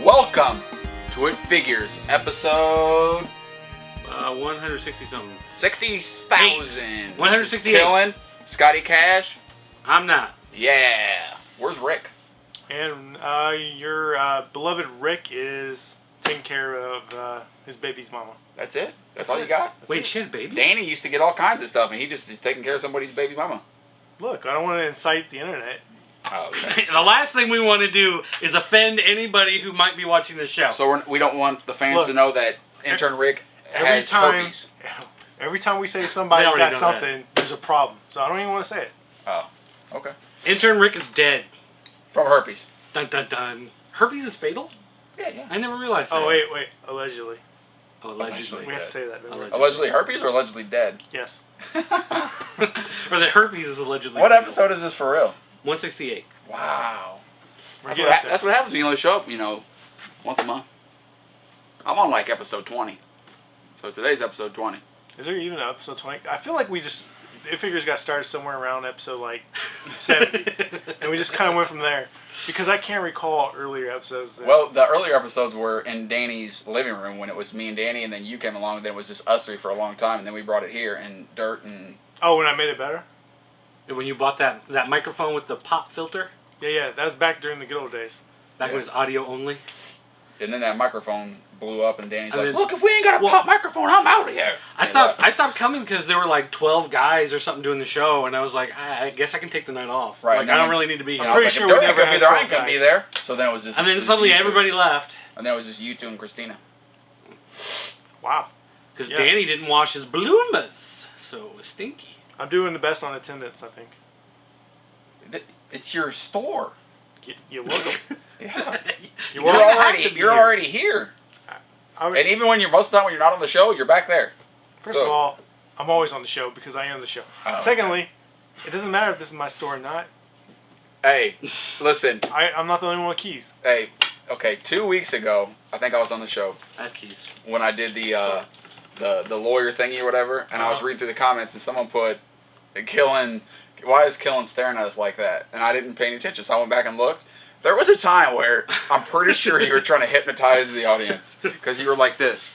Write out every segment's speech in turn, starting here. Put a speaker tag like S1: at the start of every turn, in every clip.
S1: Welcome to It Figures, episode
S2: 160 something.
S1: 60,000.
S2: 168.
S1: Killing Scotty Cash.
S2: I'm not.
S1: Yeah. Where's Rick?
S3: And your beloved Rick is taking care of his baby's mama.
S1: That's it? That's all you got? That's
S2: Wait,
S1: it?
S2: shit, baby.
S1: Danny used to get all kinds of stuff, and he's taking care of somebody's baby mama.
S3: Look, I don't want to incite the internet.
S1: Oh, okay.
S2: The last thing we want to do is offend anybody who might be watching this show.
S1: So we don't want the fans to know that intern Rick has herpes.
S3: Every time we say somebody's
S2: already
S3: got
S2: know
S3: something, there's a problem. So I don't even want to say it.
S1: Oh, okay.
S2: Intern Rick is dead.
S1: From herpes.
S2: Dun dun dun. Herpes is fatal?
S1: Yeah.
S2: I never realized that.
S3: Oh, wait. Allegedly.
S2: Oh, allegedly.
S3: We have to say that. Don't we?
S1: Allegedly herpes or allegedly dead?
S3: Yes.
S2: Or the herpes is allegedly
S1: What
S2: fatal.
S1: episode is this for real?
S2: 168.
S1: Wow.
S3: We're
S1: That's what happens when you only show up, once a month. I'm on like episode 20. So today's episode 20.
S3: Is there even an episode 20? I feel like It Figures got started somewhere around episode like 70. And we just kind of went from there. Because I can't recall earlier episodes.
S1: Well, the earlier episodes were in Danny's living room when it was me and Danny, and then you came along, and then it was just us three for a long time, and then we brought it here, and Dirt and...
S3: Oh, when I made it better?
S2: And when you bought that microphone with the pop filter,
S3: Yeah. That was back during the good old days.
S2: back when it was audio only.
S1: And then that microphone blew up, and Danny's
S2: And
S1: like,
S2: then-
S1: look, if we ain't got a pop microphone, I'm out of here.
S2: I stopped coming because there were like 12 guys or something doing the show, and I was like, I guess I can take the night off.
S1: Right,
S2: Like, I don't really need to be
S1: And
S2: here.
S1: I was
S3: pretty
S1: like,
S3: sure
S1: if
S3: we
S1: Dirt
S3: never
S1: ain't gonna be
S3: had
S1: there, I
S3: 12
S1: ain't gonna be
S3: guys.
S1: there. So then it was just...
S2: And then
S1: it was
S2: suddenly
S1: you two.
S2: everybody left
S1: And then it was just you two and Christina.
S3: Wow.
S2: because
S3: Yes.
S2: Danny didn't wash his bloomas, so it was stinky.
S3: I'm doing the best on attendance, I think.
S1: It's your store.
S3: You look.
S1: Yeah.
S3: You
S1: You're
S3: look.
S1: already here. And even when most of the time when you're not on the show, you're back there.
S3: First of all, I'm always on the show because I am the show.
S1: Oh,
S3: Secondly, it doesn't matter if this is my store or not.
S1: Hey, listen.
S3: I'm not the only one with keys.
S1: Hey, okay. 2 weeks ago, I think I was on the show
S2: I have keys.
S1: when I did the lawyer thingy or whatever, and I was reading through the comments, and someone put, why is Killen staring at us like that? And I didn't pay any attention, so I went back and looked. There was a time where I'm pretty sure you were trying to hypnotize the audience because you were like this.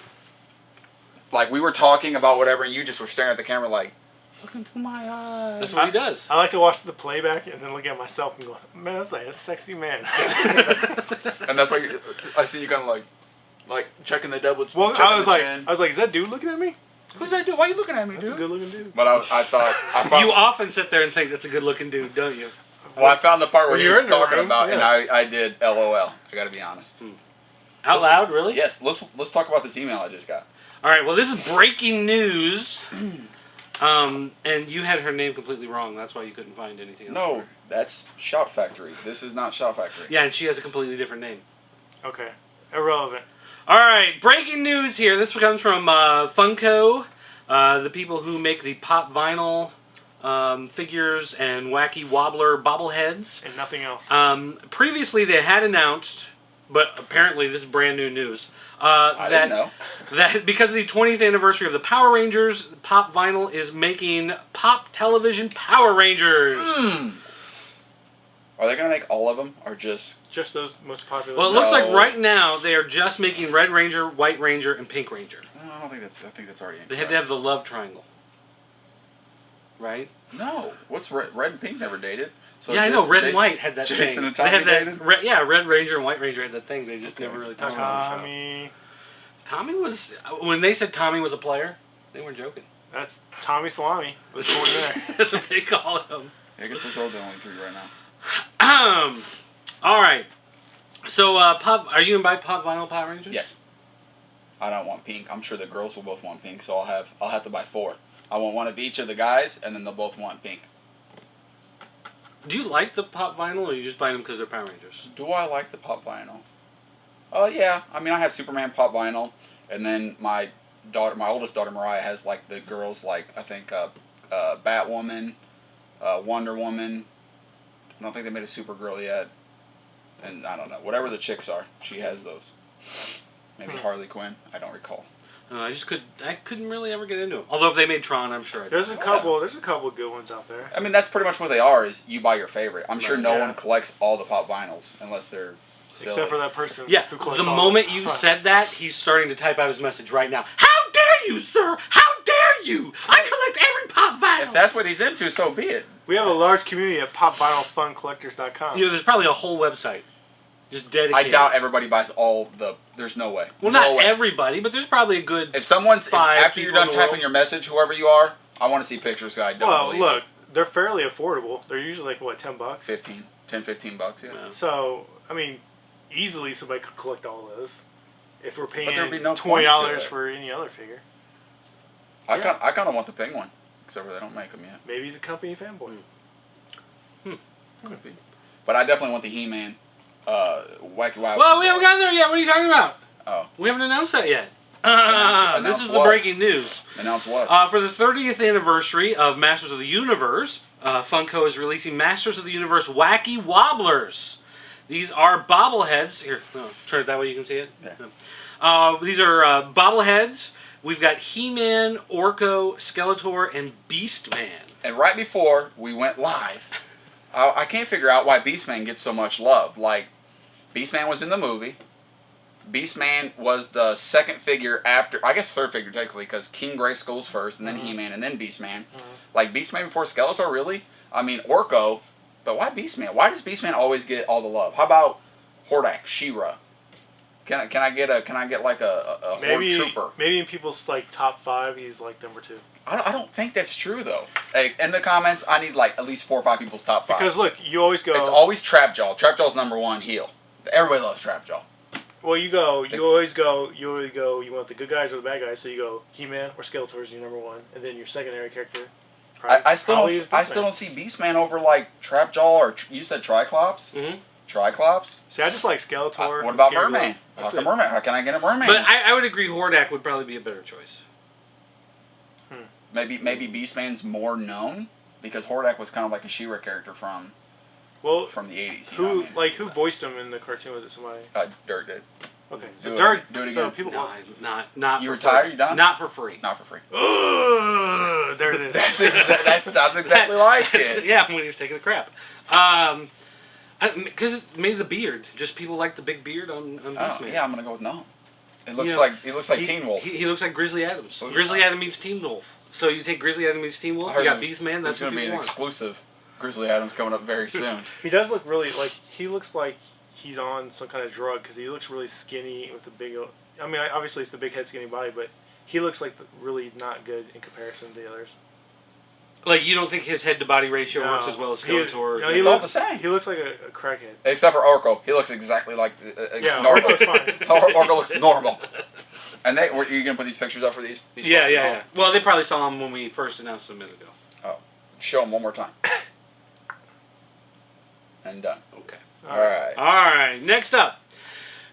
S1: Like we were talking about whatever, and you just were staring at the camera like, look into my eyes.
S2: That's what he does.
S3: I like to watch the playback and then look at myself and go, man, that's like a sexy man.
S1: And that's why I see you kind of like checking the double.
S3: Well,
S1: checking
S3: I was
S1: the
S3: like, is that dude looking at me?
S1: who's that dude? Why are you looking at me,
S3: That's
S1: dude?
S3: a good looking dude.
S1: But I thought
S2: You often sit there and think that's a good looking dude, don't you?
S1: Well, I found the part where
S3: When
S1: he
S3: you're
S1: was
S3: in the
S1: talking
S3: room,
S1: about,
S3: yes.
S1: and I did LOL. I got to be honest.
S2: Out loud, really?
S1: Yes, let's talk about this email I just got.
S2: All right. Well, this is breaking news. And you had her name completely wrong. That's why you couldn't find anything else.
S1: No, that's Shout Factory. This is not Shout Factory.
S2: Yeah, and she has a completely different name.
S3: Okay. Irrelevant.
S2: All right, breaking news here. This comes from Funko, the people who make the pop vinyl figures and wacky wobbler bobbleheads.
S3: And nothing else.
S2: Previously, they had announced, but apparently this is brand new news.
S1: I didn't know.
S2: That because of the 20th anniversary of the Power Rangers, Pop Vinyl is making Pop Television Power Rangers.
S1: Are they going to make all of them, or just...
S3: Just those most popular.
S2: Well, it looks like
S1: No.
S2: right now they are just making Red Ranger, White Ranger, and Pink Ranger.
S1: I don't think that's... I think that's already...
S2: They had to have the love triangle. Right?
S1: No. What's red and pink never dated? So
S2: Yeah, I know. Red and
S1: Jason-
S2: White had that
S1: Jason
S2: thing.
S1: and
S2: They
S1: Tommy
S2: had that.
S1: dated?
S2: Red Ranger and White Ranger had that thing. They just never really talked about it.
S3: Tommy.
S2: Tommy was when they said Tommy was a player, they weren't joking.
S3: That's Tommy Salami was born there.
S2: That's what they call him.
S1: I guess those are the only 3 right now.
S2: All right. So, pop. Are you gonna buy Pop Vinyl Power Rangers?
S1: Yes. I don't want pink. I'm sure the girls will both want pink, so I'll have to buy 4. I want one of each of the guys, and then they'll both want pink.
S2: Do you like the Pop Vinyl, or are you just buying them because they're Power Rangers?
S1: Do I like the Pop Vinyl? Oh yeah. I mean, I have Superman Pop Vinyl, and then my oldest daughter Mariah has like the girls like I think Batwoman, Wonder Woman. I don't think they made a Supergirl yet, and I don't know. Whatever the chicks are, she has those. Maybe Harley Quinn. I don't recall.
S2: I couldn't really ever get into them. Although if they made Tron, I'm sure.
S3: There's a couple good ones out there.
S1: I mean, that's pretty much what they are. Is you buy your favorite. I'm sure no
S3: Yeah.
S1: one collects all the Pop Vinyls unless they're silly.
S3: Except for that person.
S2: Yeah.
S3: Who collects
S2: The
S3: all
S2: moment you said that, he's starting to type out his message right now. How dare you, sir? How dare you? I collect every Pop Vinyl.
S1: If that's what he's into, so be it.
S3: We have a large community at popvinylfuncollectors.com.
S2: You know, there's probably a whole website just dedicated.
S1: I doubt everybody buys all the. There's no way.
S2: Well,
S1: No
S2: not
S1: way.
S2: everybody, but there's probably a good.
S1: If after you're
S2: people
S1: done
S2: in the
S1: typing
S2: world.
S1: your message, whoever you are, I want to see pictures. So I don't
S3: Well,
S1: believe
S3: look, they're fairly affordable. They're usually like, what, $10?
S1: 15, 10, 15 bucks. Yeah.
S2: Yeah.
S3: So, I mean, easily somebody could collect all of those. If we're paying
S1: there'd be no point
S3: $20
S1: to it.
S3: for any other figure.
S1: I kind of want the penguin, except for they don't make them yet.
S3: Maybe he's a company fanboy.
S1: Could be. But I definitely want the He-Man. Wacky Wild.
S2: Well, we haven't gotten there yet. What are you talking about?
S1: Oh.
S2: We haven't announced that yet.
S1: Announce
S2: This is the
S1: what?
S2: breaking news.
S1: Announce what?
S2: For the 30th anniversary of Masters of the Universe, Funko is releasing Masters of the Universe Wacky Wobblers. These are bobbleheads. Here, turn it that way you can see it.
S1: Yeah.
S2: These are bobbleheads. We've got He-Man, Orko, Skeletor, and Beastman.
S1: And right before we went live, I can't figure out why Beastman gets so much love. Like, Beastman was in the movie. Beastman was the second figure after, I guess third figure technically, because King Grayskull's first, and then He-Man, and then Beastman. Like, Beastman before Skeletor, really? I mean, Orko, but why Beastman? Why does Beastman always get all the love? How about Hordak, She-Ra? Can I get like a Horde Trooper?
S3: Maybe in people's like top 5, he's like number 2.
S1: I don't think that's true though. Hey, in the comments, I need like at least 4 or 5 people's top 5.
S3: Because look, you always go.
S1: It's always Trapjaw. Trapjaw's number 1 heel. Everybody loves Trapjaw.
S3: Well, you always go. You want the good guys or the bad guys. So you go He-Man or Skeletor is your number 1, and then your secondary character.
S1: I still
S3: is
S1: don't
S3: Beastman.
S1: see Beastman over like Trapjaw or you said Triclops.
S2: Mm-hmm.
S1: Triclops.
S3: See, I just like Skeletor.
S1: What about
S3: Scareglow.
S1: Merman?
S3: That's
S1: How
S3: it.
S1: Merman? How can I get a Merman?
S2: But I would agree Hordak would probably be a better choice.
S1: Maybe Beastman's more known because Hordak was kind of like a She-Ra character from the 80s. You know what I mean?
S3: Who voiced him in the cartoon? Was it somebody?
S1: Dirk did.
S3: Okay,
S1: Do
S3: so
S1: it-
S3: Dirk.
S1: do it
S3: So
S1: again.
S3: people.
S2: Not.
S1: You
S2: for
S1: retired?
S2: free.
S1: You done?
S2: Not for free.
S1: Not for free.
S3: Ugh, there it is.
S1: That sounds exactly like it.
S2: Yeah, when he was taking a crap. Because maybe the beard. Just people like the big beard on
S1: Oh,
S2: Beastman.
S1: yeah, I'm gonna go with no. It looks
S2: You know,
S1: like Teen Wolf.
S2: He looks like Grizzly Adams.
S1: Those are
S2: Grizzly
S1: fine.
S2: Adams meets Teen Wolf. So you take Grizzly Adams meets Teen Wolf. You got Beastman. That's
S1: There's
S2: what
S1: gonna be
S2: people
S1: an
S2: want.
S1: exclusive Grizzly Adams coming up very soon.
S3: He does look really like he looks like he's on some kind of drug because he looks really skinny with the big. I mean, obviously it's the big head, skinny body, but he looks like really not good in comparison to the others.
S2: Like you don't think his head to body ratio
S3: No.
S2: works as well as
S3: He-
S2: Skeletor?
S3: no,
S1: It's all the same.
S3: He looks like a crackhead.
S1: Except for Orko, he looks exactly like
S3: Yeah,
S1: normal.
S3: Orko's fine.
S1: Orko looks normal. And were you gonna put these pictures up for these?
S2: Yeah,
S1: folks at
S2: yeah.
S1: home?
S2: Well, they probably saw him when we first announced it a minute ago.
S1: Oh, show them one more time. And done.
S2: Okay.
S1: All right.
S2: All right. Next up,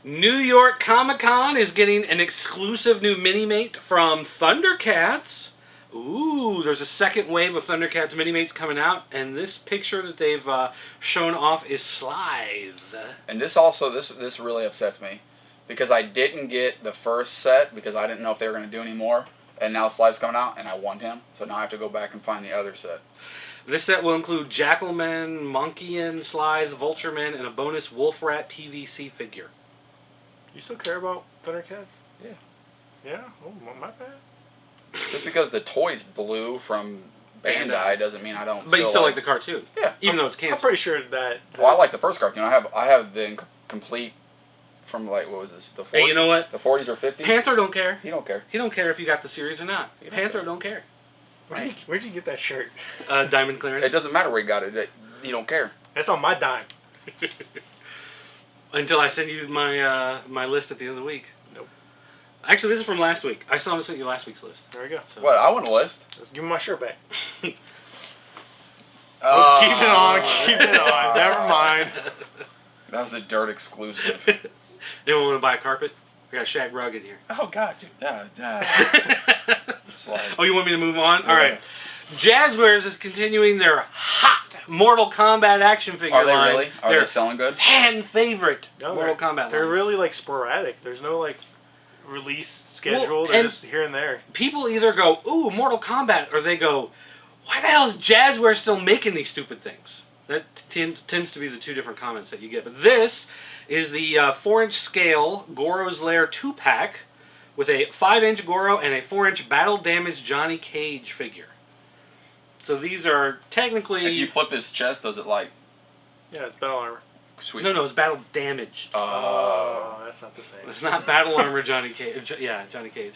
S2: New York Comic Con is getting an exclusive new mini-mate from ThunderCats. Ooh, there's a second wave of ThunderCats mini-mates coming out, and this picture that they've shown off is Slythe.
S1: And this really upsets me because I didn't get the first set because I didn't know if they were going to do any more. And now Slive's coming out, and I want him, so now I have to go back and find the other set.
S2: This set will include Jackalman, Monkeyan, Slythe, Vultureman, and a bonus Wolf Rat PVC figure.
S3: You still care about ThunderCats?
S1: Yeah.
S3: Yeah? Oh, my bad.
S1: Just because the toy's blue from Bandai doesn't mean I don't.
S2: But you still like the cartoon.
S1: Yeah.
S2: Even though it's
S3: I'm
S2: canceled.
S3: pretty sure that.
S1: Well, I like the first cartoon. I have the complete from like what was this? The 40s?
S2: Hey, you know what?
S1: The 40s or 50s.
S2: Panther don't care.
S1: He don't care.
S2: He don't care if you got the series or not. Panther don't care.
S3: Where'd you get that shirt?
S2: Diamond clearance.
S1: It doesn't matter where he got it. He don't care.
S3: That's on my dime.
S2: Until I send you my my list at the end of the week.
S3: Nope.
S2: Actually, this is from last week. I still haven't sent you last week's list.
S3: There we go.
S2: So.
S1: What? I want a list.
S3: Let's give me my shirt back.
S1: Keep
S3: Keep it on. Keep it on. Never mind.
S1: That was a dirt exclusive.
S2: Anyone want to buy a carpet? We got a shag rug in here.
S1: Oh God, dude. Yeah.
S2: Oh, you want me to move on? Yeah. All right. Jazzwares is continuing their hot Mortal Kombat action figure line.
S1: Are they really? Are they selling good?
S2: Fan favorite Mortal Kombat line.
S3: They're really like sporadic. There's no like release schedule.
S2: Well,
S3: they're just here and there.
S2: People either go, ooh, Mortal Kombat, or they go, why the hell is Jazzware still making these stupid things? That tends to be the two different comments that you get. But this is the 4-inch scale Goro's Lair 2-pack with a 5-inch Goro and a 4-inch battle damaged Johnny Cage figure. So these are technically...
S1: If you flip his chest, does it like...
S3: Yeah, it's battle armor.
S1: Sweet.
S2: No, it's battle damaged.
S3: Oh, that's not the same.
S2: It's not battle armor Johnny Cage. Yeah, Johnny Cage.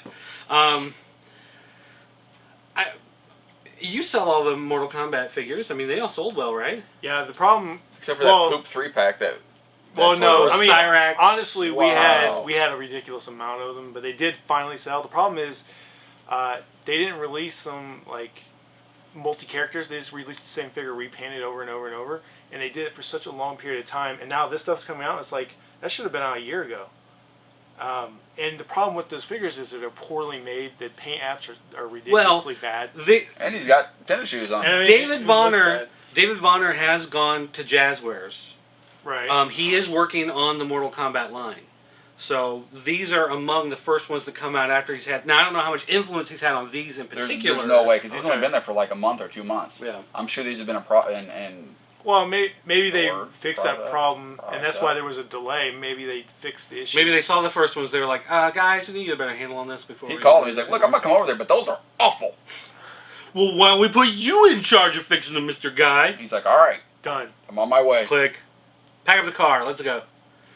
S2: You sell all the Mortal Kombat figures. I mean, they all sold well, right?
S3: Yeah, the problem...
S1: Except for that Poop 3-pack that...
S3: Well, no, I mean,
S2: Cyrax.
S3: honestly, we had a ridiculous amount of them, but they did finally sell. The problem is, they didn't release them like multi-characters. They just released the same figure repainted over and over and over, and they did it for such a long period of time. And now this stuff's coming out. It's like that should have been out a year ago. And the problem with those figures is that they're poorly made. The paint apps are ridiculously bad.
S1: And he's got tennis shoes on.
S3: And I mean,
S2: David Vonner has gone to Jazzwares.
S3: Right.
S2: He is working on the Mortal Kombat line. So these are among the first ones to come out after he's had... Now, I don't know how much influence he's had on these in particular.
S1: There's no way, because he's only been there for like a month or 2 months.
S2: Yeah.
S1: I'm sure these have been a problem.
S3: Well, maybe they fixed that problem, and that's why there was a delay. Maybe they fixed the issue.
S2: Maybe they saw the first ones. They were like, guys, we need to get a better handle on this before
S1: He called him. He's like, look, I'm going to come over there, but those are awful.
S2: Well, why don't we put you in charge of fixing them, Mr. Guy?
S1: He's like, all right.
S3: Done.
S1: I'm on my way.
S2: Click. Pack up the car. Let's go.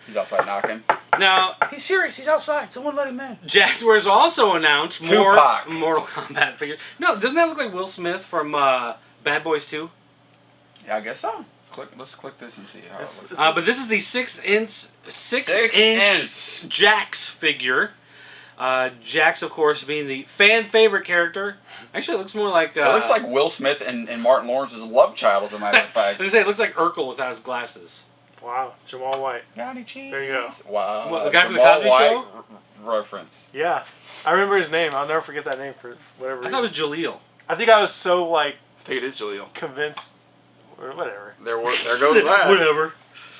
S1: He's outside knocking.
S2: Now,
S1: he's serious. He's outside. Someone let him in.
S2: Jazzwares also announced more
S1: Tupac.
S2: Mortal Kombat figures. No, doesn't that look like Will Smith from Bad Boys 2?
S1: Yeah, I guess so. Let's click this and see how it looks.
S2: But this is the 6-inch Jax figure. Jax, of course, being the fan favorite character. Actually, it looks more like...
S1: it looks like Will Smith and Martin Lawrence's love child, as a matter of fact.
S2: I was going to say, it looks like Urkel without his glasses.
S3: Wow, Jamal White.
S1: Johnny Cheese.
S3: There you go.
S1: Wow.
S2: What, the guy from the
S1: Jamal
S2: Cosby
S1: White
S2: Show?
S1: Reference.
S3: Yeah. I remember his name. I'll never forget that name for whatever reason.
S2: I thought it was Jaleel.
S3: I think I was so, like...
S1: I think it is Jaleel.
S3: Convinced... Or whatever.
S1: There goes that.
S2: Whatever.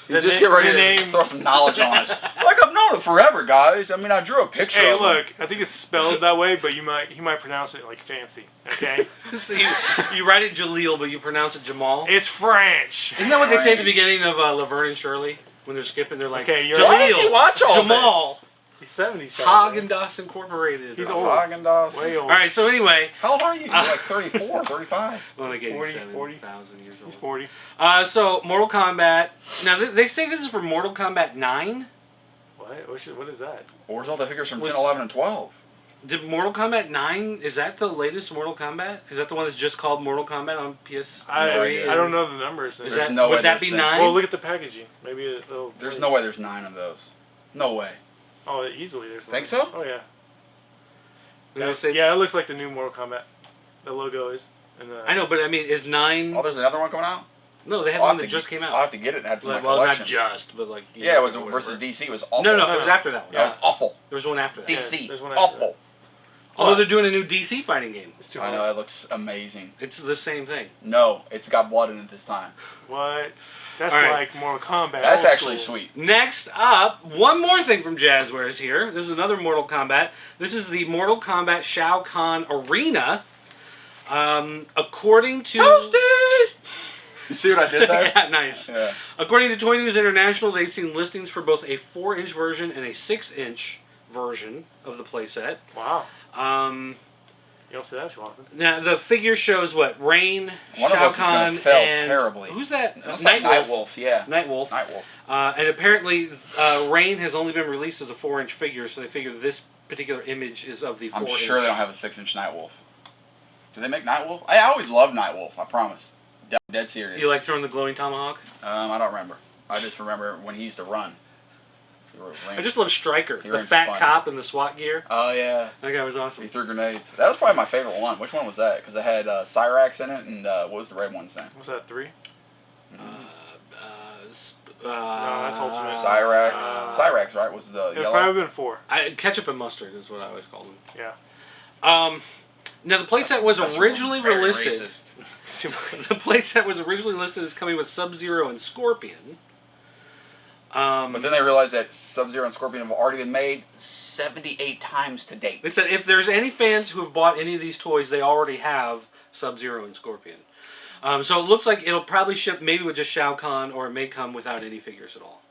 S1: You just get ready to throw some knowledge on us. Like, I've known it forever, guys. I mean, I drew a picture of
S3: Hey, look, I think it's spelled that way, but he might pronounce it like fancy, okay?
S2: So you write it Jaleel, but you pronounce it Jamal?
S3: It's French.
S2: Isn't that what they say at the beginning of Laverne and Shirley? When they're skipping, they're like,
S3: okay,
S1: Why does he watch all
S2: Jamal.
S1: this?
S3: He's 70s.
S2: Haagen-Dazs Incorporated.
S3: He's old.
S1: Haagen-Dazs.
S3: Way old.
S2: All right, so anyway.
S1: How old are you? You're like 34, 35.
S2: Well, like
S3: 40,000
S2: years old.
S3: He's 40.
S2: So, Mortal Kombat. Now, they say this is for Mortal Kombat 9.
S3: What is that?
S1: Where's all the figures from 10, 11, and 12?
S2: Did Mortal Kombat 9, is that the latest Mortal Kombat? Is that the one that's just called Mortal Kombat on PS3?
S3: I don't know the numbers.
S2: Would that be 9?
S3: Well, look at the packaging. Maybe it'll...
S1: There's no way there's 9 of those. No way.
S3: Oh, easily there's 9.
S1: Think so?
S3: Oh, yeah.
S2: Yeah,
S3: it looks like the new Mortal Kombat. The logo is. And,
S2: I know, but I mean, is 9...
S1: Oh, there's another one coming out?
S2: No, they had one that just came out.
S1: I'll have to get it and add to my
S2: well,
S1: collection.
S2: not just, but like...
S1: Yeah, it was versus DC. It was awful.
S2: No, it was after that one.
S1: That was awful.
S2: There was one after that.
S1: DC.
S3: There's one after
S1: awful.
S3: that.
S2: Although they're doing a new DC fighting game.
S3: It's too
S1: I
S3: hard.
S1: know, it looks amazing.
S2: It's the same thing.
S1: No, it's got blood in it this time.
S3: What? That's
S2: All right.
S3: like Mortal Kombat.
S1: That's
S3: old
S1: actually
S3: school.
S1: sweet.
S2: Next up, one more thing from Jazzwares here. This is another Mortal Kombat. This is the Mortal Kombat Shao Kahn Arena. According to...
S1: Toasties! You see what I did there?
S2: Yeah, nice.
S1: Yeah.
S2: According to Toy News International, they've seen listings for both a 4-inch version and a 6-inch version of the playset.
S3: Wow. You don't say that too often.
S2: Now the figure shows what Rain,
S1: One
S2: Shao
S1: of us is
S2: Kahn,
S1: gonna fail
S2: and
S1: terribly.
S2: who's that?
S1: Looks like Nightwolf, yeah.
S2: Nightwolf.
S1: Nightwolf.
S2: And apparently, Rain has only been released as a 4-inch figure, so they figure this particular image is of the 4-inch.
S1: I'm sure they don't have a 6-inch Nightwolf. Do they make Nightwolf? I always loved Nightwolf. I promise. Dead serious.
S2: You like throwing the glowing tomahawk?
S1: I don't remember. I just remember when he used to run.
S2: I just love Stryker,
S1: He
S2: the
S1: ran
S2: fat
S1: fun.
S2: cop in the SWAT gear.
S1: Oh yeah.
S2: That guy was awesome.
S1: He threw grenades. That was probably my favorite one. Which one was that? Because it had Cyrax in it, and what was the red one's name?
S3: Was that 3?
S2: No,
S3: that's Ultimate.
S1: Cyrax. Cyrax, right? Was the
S3: It
S1: yellow?
S3: probably been 4.
S2: Ketchup and mustard is what I always call them.
S3: Yeah.
S2: Now the playset was
S1: That's
S2: originally
S1: very
S2: listed.
S1: racist.
S2: The playset was originally listed as coming with Sub-Zero and Scorpion.
S1: But then they realized that Sub-Zero and Scorpion have already been made 78 times to date.
S2: They said if there's any fans who have bought any of these toys, they already have Sub-Zero and Scorpion. So it looks like it'll probably ship maybe with just Shao Kahn, or it may come without any figures at all.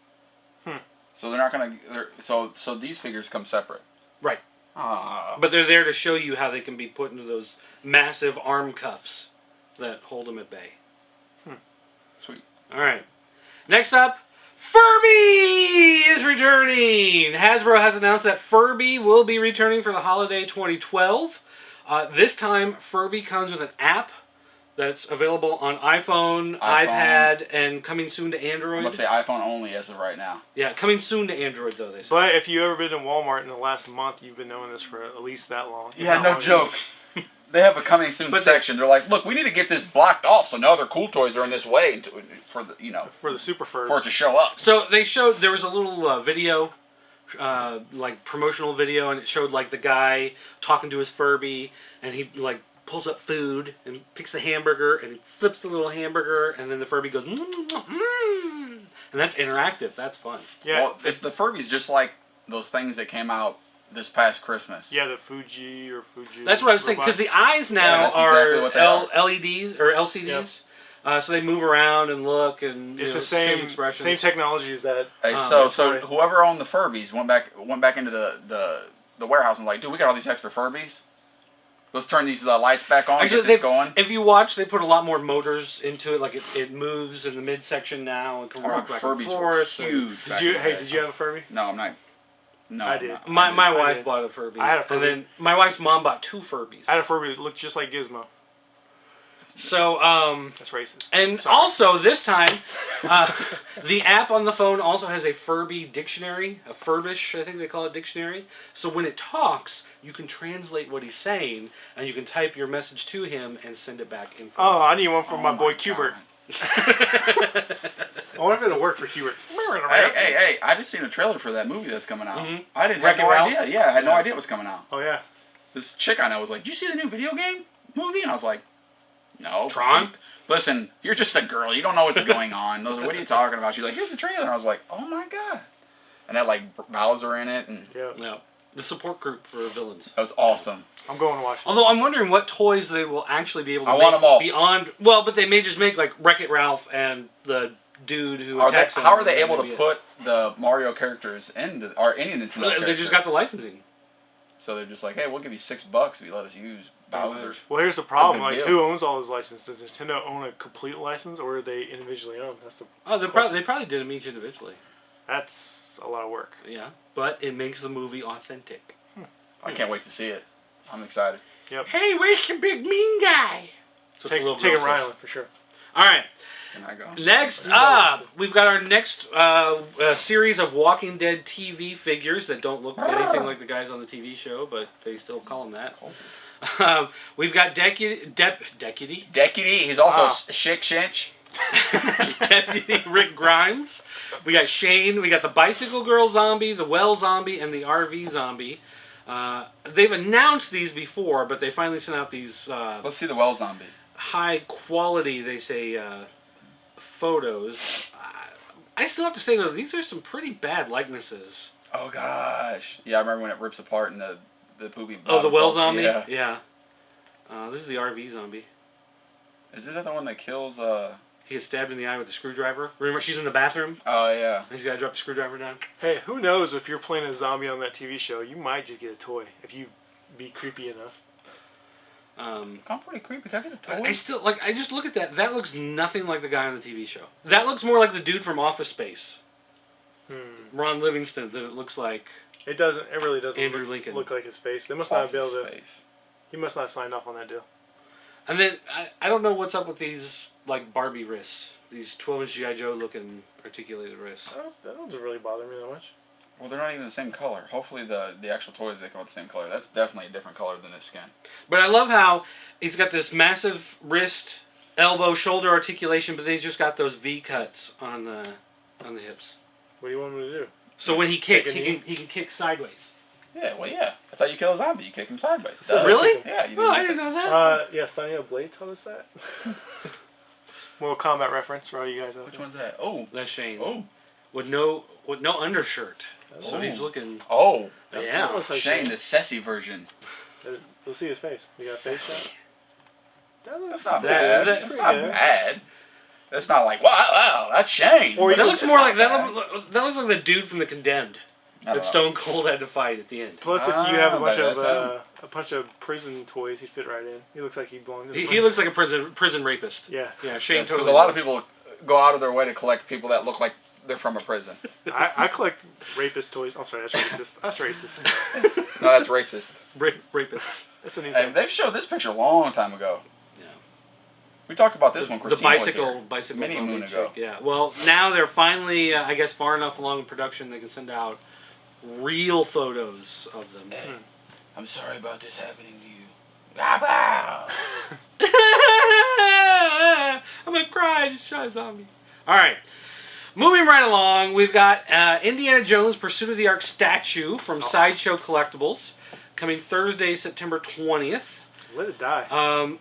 S1: So they're not gonna. So these figures come separate.
S2: Right.
S1: Ah.
S2: But they're there to show you how they can be put into those massive arm cuffs that hold them at bay.
S1: Sweet.
S2: All right. Next up, Furby is returning. Hasbro has announced that Furby will be returning for the holiday 2012. This time, Furby comes with an app that's available on iPhone, iPad, and coming soon to Android.
S1: I'm gonna say iPhone only as of right now.
S2: Yeah, coming soon to Android though, they say.
S3: But if you've ever been to Walmart in the last month, you've been knowing this for at least that long.
S1: Yeah,
S3: Not
S1: no
S3: long.
S1: joke. They have a coming soon section. They're like, look, we need to get this blocked off so no other cool toys are in this way for the
S3: For the Super Furs.
S1: for it to show up.
S2: So they showed, there was a little video, like promotional video, and it showed like the guy talking to his Furby, and he like pulls up food and picks the hamburger and flips the little hamburger, and then the Furby goes, and that's interactive. That's fun.
S3: Yeah.
S1: Well, if the Furby's just like those things that came out this past Christmas.
S3: Yeah, the Fuji or Fuji.
S2: That's what I was thinking, because the eyes now
S1: that's exactly what they are.
S2: LEDs or LCDs. Yep. So they move around and look, and
S3: it's
S2: the
S3: same
S2: expressions.
S3: same technology as that.
S1: Hey, so whoever owned the Furbies went back into the warehouse and was like, dude, we got all these extra Furbies. Let's turn these lights back on.
S2: Actually,
S1: get this going.
S2: If you watch, they put a lot more motors into it. Like it moves in the midsection now and can rock back
S1: Furbies
S2: and forth.
S1: were huge.
S3: Did you have a Furby?
S1: No, I'm not. No,
S3: I did.
S1: not.
S2: My
S3: I
S2: wife
S3: did.
S2: bought a Furby.
S3: I had a Furby.
S2: And then my wife's mom bought 2 Furbies.
S3: I had a Furby that looked just like Gizmo.
S2: So,
S3: That's racist.
S2: and
S3: Sorry.
S2: also this time, the app on the phone also has a Furby dictionary, a Furbish, I think they call it, dictionary. So when it talks, you can translate what he's saying, and you can type your message to him and send it back in.
S3: Oh, I need one for my boy
S1: God.
S3: Cubert. I wonder if it'll work for Cubert.
S1: Hey! I just seen a trailer for that movie that's coming out.
S2: Mhm.
S1: I didn't have
S2: Wreck-It
S1: no
S2: Ralph?
S1: idea. Yeah, I had no idea it was coming out.
S3: Oh yeah.
S1: This chick I know was like, "Did you see the new video game movie?" And I was like, "No."
S2: Tron?
S1: Listen, you're just a girl. You don't know what's going on. Those, what are you talking about? She's like, "Here's the trailer." And I was like, "Oh my god!" And that like Bowser in it, and
S3: Yeah.
S2: No, the support group for villains.
S1: that was awesome.
S3: I'm going to watch it.
S2: Although I'm wondering what toys they will actually be able to
S1: I
S2: make
S1: want 'em all.
S2: beyond. Well, but they may just make like Wreck-It Ralph and the dude who attacks them.
S1: How are they able
S2: That
S1: to
S2: may be
S1: put the Mario characters in or any Nintendo
S2: it.
S1: character?
S2: They just got the licensing.
S1: So they're just like, "Hey, we'll give you $6 if you let us use Bowser."
S3: Well, here's the problem.
S1: big
S3: Like,
S1: deal.
S3: who owns all those licenses? Does Nintendo own a complete license, or are they individually owned? That's the.
S2: Oh, they probably did them each individually.
S3: That's a lot of work.
S2: Yeah, but it makes the movie authentic.
S1: I can't wait to see it. I'm excited.
S3: Yep.
S2: Hey, where's the big mean guy? That's what
S3: Take
S2: the little
S3: a
S2: girl says.
S3: Ryland for sure.
S2: All right.
S1: Can I go?
S2: Next up, we've got our next series of Walking Dead TV figures that don't look anything like the guys on the TV show, but they still call them that. We've got Deputy.
S1: He's also Shick Shinch.
S2: Deputy Rick Grimes. We got Shane. We got the Bicycle Girl zombie, the Well zombie, and the RV zombie. They've announced these before, but they finally sent out these
S1: Let's see the well zombie.
S2: high quality, they say, photos. I still have to say, though, these are some pretty bad likenesses.
S1: Oh gosh. Yeah, I remember when it rips apart and the poopy.
S2: Oh, the well
S1: bottom-
S2: zombie?
S1: Yeah.
S2: Yeah. This is the RV zombie.
S1: Isn't that the one that kills?
S2: He gets stabbed in the eye with a screwdriver. Remember, she's in the bathroom,
S1: Oh yeah.
S2: and he's got to drop the screwdriver down.
S3: Hey, who knows if you're playing a zombie on that TV show, you might just get a toy if you be creepy enough.
S1: I'm pretty creepy. Can I get a toy?
S2: But I still I just look at that. That looks nothing like the guy on the TV show. That looks more like the dude from Office Space. Ron Livingston. Than it looks like.
S3: It doesn't. It really doesn't.
S2: Andrew Lincoln.
S3: Look like his face. They must not be able to.
S1: Space.
S3: He must not have signed off on that deal.
S2: And then I don't know what's up with these Barbie wrists. These 12-inch G.I. Joe looking articulated wrists.
S3: That doesn't really bother me that much.
S1: Well, they're not even the same color. Hopefully the actual toys, they come out the same color. That's definitely a different color than this skin.
S2: But I love how he's got this massive wrist, elbow, shoulder articulation, but then he's just got those V cuts on the hips.
S3: What do you want him to do?
S2: So when he kicks, he can kick sideways.
S1: Yeah, well, yeah. That's how you kill a zombie. You kick him sideways.
S2: Really?
S1: Yeah.
S2: I didn't know that.
S3: Yeah, Sonya Blade told us that. Little Kombat reference for all you guys out there.
S1: Which one's that? Oh.
S2: That's Shane.
S1: Oh.
S2: With no undershirt. So
S1: Oh.
S2: he's looking.
S1: Oh.
S2: Yeah.
S3: Looks like
S1: Shane, the Ceci version.
S3: We'll see his face. You got a face shot?
S1: That's not
S2: bad.
S1: bad.
S2: That's
S1: That's not bad. That's not like, wow, that's Shane.
S3: Or
S2: That looks more like
S1: that.
S2: that looks like the dude from The Condemned that Stone Cold had to fight at the end.
S3: Plus, if you have
S1: that's
S3: a bunch of prison toys, he'd fit right in. He looks like he belongs in
S2: He looks like a prison rapist.
S3: Yeah.
S2: Yeah, Shane
S1: Yes, 'cause
S2: totally
S1: a lot of
S2: does.
S1: people go out of their way to collect people that look like they're from a prison.
S3: I collect rapist toys. I'm sorry, that's racist. That's racist.
S1: No, that's racist.
S2: Rapist.
S3: That's a new
S1: And
S3: thing.
S1: they've showed this picture a long time ago.
S2: Yeah.
S1: We talked about this one.
S2: The
S1: Christine was
S2: bicycle
S1: here. Many
S2: phone
S1: moon
S2: chick,
S1: ago.
S2: Yeah. Well, now they're finally, I guess, far enough along in production they can send out real photos of them.
S1: Hey, I'm sorry about this happening to you. Ah,
S2: I'm gonna cry. I just shot a zombie. All right. Moving right along, we've got Indiana Jones Pursuit of the Ark statue from Sideshow Collectibles coming Thursday, September 20th.
S3: Let it die.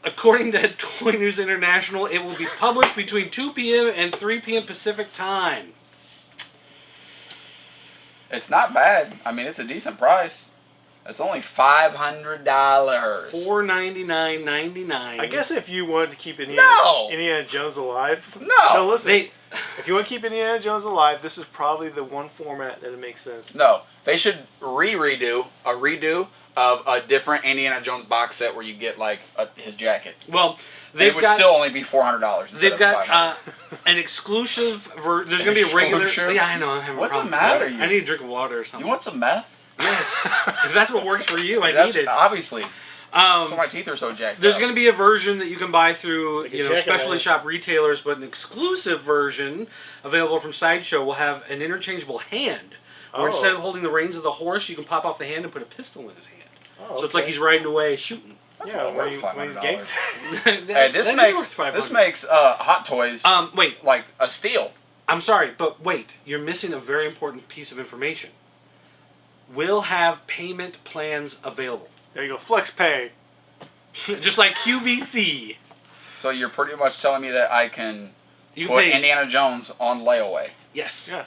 S2: According to Toy News International, it will be published between 2 p.m. and 3 p.m. Pacific time.
S1: It's not bad. I mean, it's a decent price. It's only $500.
S2: $499.99.
S3: I guess if you wanted to keep
S1: No!
S3: Indiana Jones alive.
S1: No!
S3: Listen. If you want to keep Indiana Jones alive, this is probably the one format that it makes sense.
S1: No, they should redo of a different Indiana Jones box set where you get like his jacket.
S2: Well,
S1: It would still only be $400.
S2: They've got an exclusive. There's going to be a regular.
S1: Exclusive?
S2: Yeah, I know. I'm having
S1: What's
S2: a problem
S1: the matter,
S2: today.
S1: you?
S2: I need a drink of water or something.
S1: You want some meth?
S2: Yes. If that's what works for you, I
S1: That's
S2: need it.
S1: obviously. So my teeth are so jacked
S2: There's
S1: up.
S2: going to be a version that you can buy through,
S3: Like a
S2: specialty
S3: jacket,
S2: shop retailers, but an exclusive version available from Sideshow will have an interchangeable hand. Where instead of holding the reins of the horse, you can pop off the hand and put a pistol in his hand.
S3: Oh,
S2: So it's like he's riding away shooting.
S1: That's
S3: yeah,
S1: not
S3: when,
S1: worth
S3: when he's
S1: $500.
S3: gangster.
S1: Hey, this makes Hot Toys
S2: Wait.
S1: like a steal.
S2: I'm sorry, but wait. You're missing a very important piece of information. We'll have payment plans available.
S3: There you go, flex pay.
S2: Just like QVC.
S1: So you're pretty much telling me that I can
S2: You
S1: put
S2: can pay.
S1: Indiana Jones on layaway.
S2: Yes.
S3: Yeah,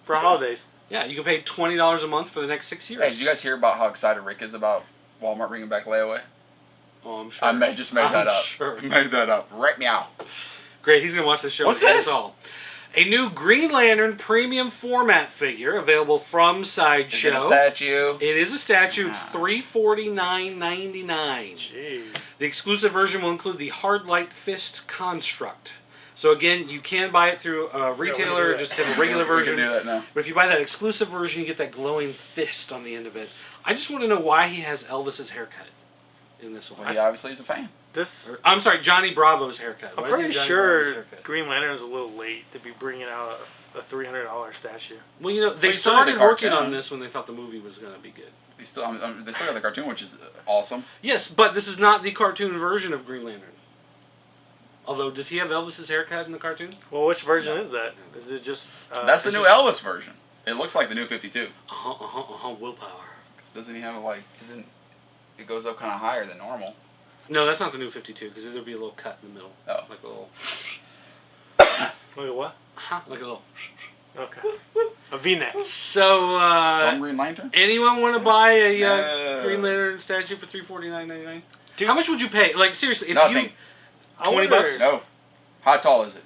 S3: for holidays.
S2: Yeah, you can pay $20 a month for the next 6 years.
S1: Hey, did you guys hear about how excited Rick is about Walmart bringing back layaway?
S2: Oh, I'm sure.
S1: I just made that up.
S2: Sure.
S1: Made that up. Right meow.
S2: Great, he's going to watch the show.
S1: What's
S2: That's
S1: this?
S2: all. A new Green Lantern premium format figure available from Sideshow.
S1: Is it a statue?
S2: It is a statue. It's $349.99.
S3: Jeez.
S2: The exclusive version will include the Hard Light Fist construct. So again, you can buy it through a retailer or just have a regular
S1: We
S2: version.
S1: can do that now.
S2: But if you buy that exclusive version, you get that glowing fist on the end of it. I just want to know why he has Elvis's haircut in this one.
S1: Well, he obviously is a fan.
S2: I'm sorry, Johnny Bravo's haircut.
S3: I'm
S2: Why is
S3: pretty
S2: it Johnny Bravo's
S3: sure
S2: haircut?
S3: Green Lantern's a little late to be bringing out a $300 statue.
S2: Well, you know, they
S1: Well, he started
S2: started
S1: the
S2: working
S1: cartoon.
S2: on this when they thought the movie was going to be good.
S1: They still got the cartoon, which is awesome.
S2: Yes, but this is not the cartoon version of Green Lantern. Although, does he have Elvis's haircut in the cartoon?
S3: Well, which version is that? Is it just...
S1: That's the new Elvis version. It looks like the new 52.
S2: Willpower.
S1: Doesn't he have it goes up kind of higher than normal?
S2: No, that's not the new 52, because there'll be a little cut in the middle.
S1: Oh.
S2: Like a little...
S3: Like a what?
S2: Like a little...
S3: Okay. A V-neck.
S2: So,
S1: Some Green Lantern?
S2: anyone want to buy a
S1: No.
S2: Green Lantern statue for $349.99? How much would you pay? Like, seriously, if
S1: Nothing.
S2: you... 20 bucks?
S1: No. How tall is it?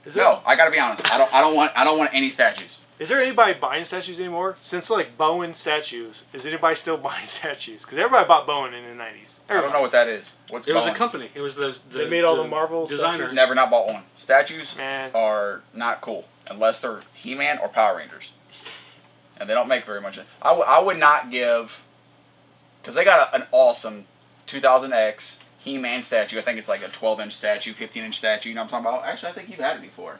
S3: Is it?
S1: No, I gotta be honest. I don't want any statues.
S3: Is there anybody buying statues anymore? Since like Bowen statues, is anybody still buying statues? Because everybody bought Bowen in the 90s.
S1: I don't know what that is. What's
S2: It was a
S1: Bowen?
S2: company. It was
S3: They made all the Marvel
S2: designers.
S3: statues?
S1: Never not bought one. Statues
S3: Man.
S1: are not cool unless they're He-Man or Power Rangers, and they don't make very much. I would not give, because they got an awesome 2000X He-Man statue. I think it's like a 12-inch statue, 15-inch statue. You know what I'm talking about? Actually, I think you've had it before.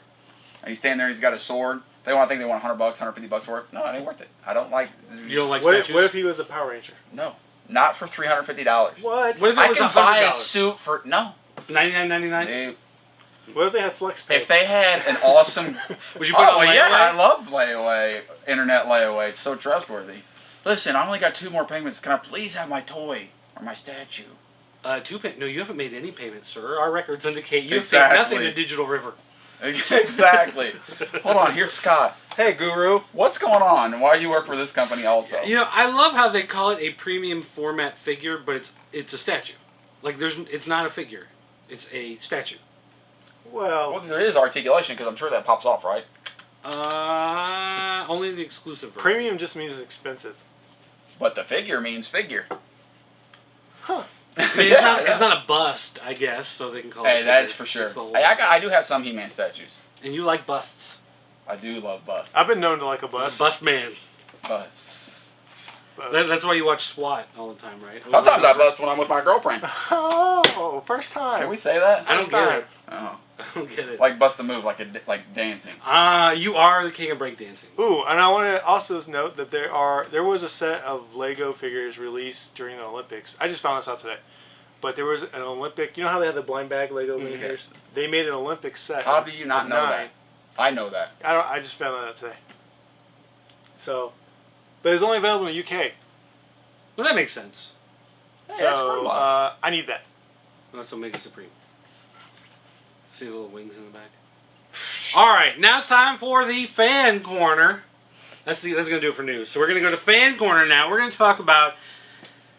S1: And he's standing there. He's got a sword. I think they want $100, $150 for it. No, it ain't worth it. I don't like.
S2: You don't like
S3: What
S2: statues?
S3: if he was a Power Ranger?
S1: No, not for $350.
S3: What?
S2: What if it
S1: I
S2: was
S1: can buy a
S2: $100?
S1: suit for no.
S2: $99.99.
S1: Dude,
S3: What if they had flex pay?
S1: if they had an awesome.
S2: Would you put it on
S1: well, yeah,
S2: layaway?
S1: I love layaway, internet layaway. It's so trustworthy. Listen, I only got 2 more payments. Can I please have my toy or my statue?
S2: 2 pay. No, you haven't made any payments, sir. Our records indicate you have
S1: Exactly.
S2: paid nothing to Digital River.
S1: Exactly. Hold on, here's Scott. Hey, Guru, what's going on? Why do you work for this company also?
S2: You know, I love how they call it a premium format figure, but it's a statue. Like it's not a figure. It's a statue.
S1: Well,
S3: Well,
S1: there is articulation because I'm sure that pops off, right?
S2: Only the exclusive version.
S3: premium just means expensive.
S1: But the figure means figure.
S3: Huh.
S2: I mean, it's not a bust, I guess, so they can call it.
S1: Hey,
S2: a
S1: that's
S2: figure.
S1: for sure.
S2: It's the whole-
S1: I do have some He-Man statues.
S2: And you like busts.
S1: I do love busts.
S3: I've been known to like a bus.
S2: Bust man.
S1: Busts.
S2: That's why you watch SWAT all the time, right?
S1: Sometimes I bust when I'm with my girlfriend.
S3: Oh, first time.
S1: Can we say that?
S2: I don't
S3: First
S2: get
S3: time.
S2: it.
S1: Oh.
S2: I don't get it.
S1: Like bust the move, like dancing.
S2: You are the king of breakdancing.
S3: Ooh, and I want to also note that there was a set of Lego figures released during the Olympics. I just found this out today. But there was an Olympic. You know how they had the blind bag Lego minifigures? They made an Olympic set.
S1: How do you not
S3: of
S1: know
S3: 9.
S1: that? I know that.
S3: I just found that out today. So, but it's only available in the UK.
S2: Well, that makes sense.
S1: Hey, that's
S3: So
S1: pretty much.
S3: I need that.
S2: That's Omega Supreme. See the little wings in the back? All right, now it's time for the fan corner. That's going to do it for news. So we're going to go to fan corner now. We're going to talk about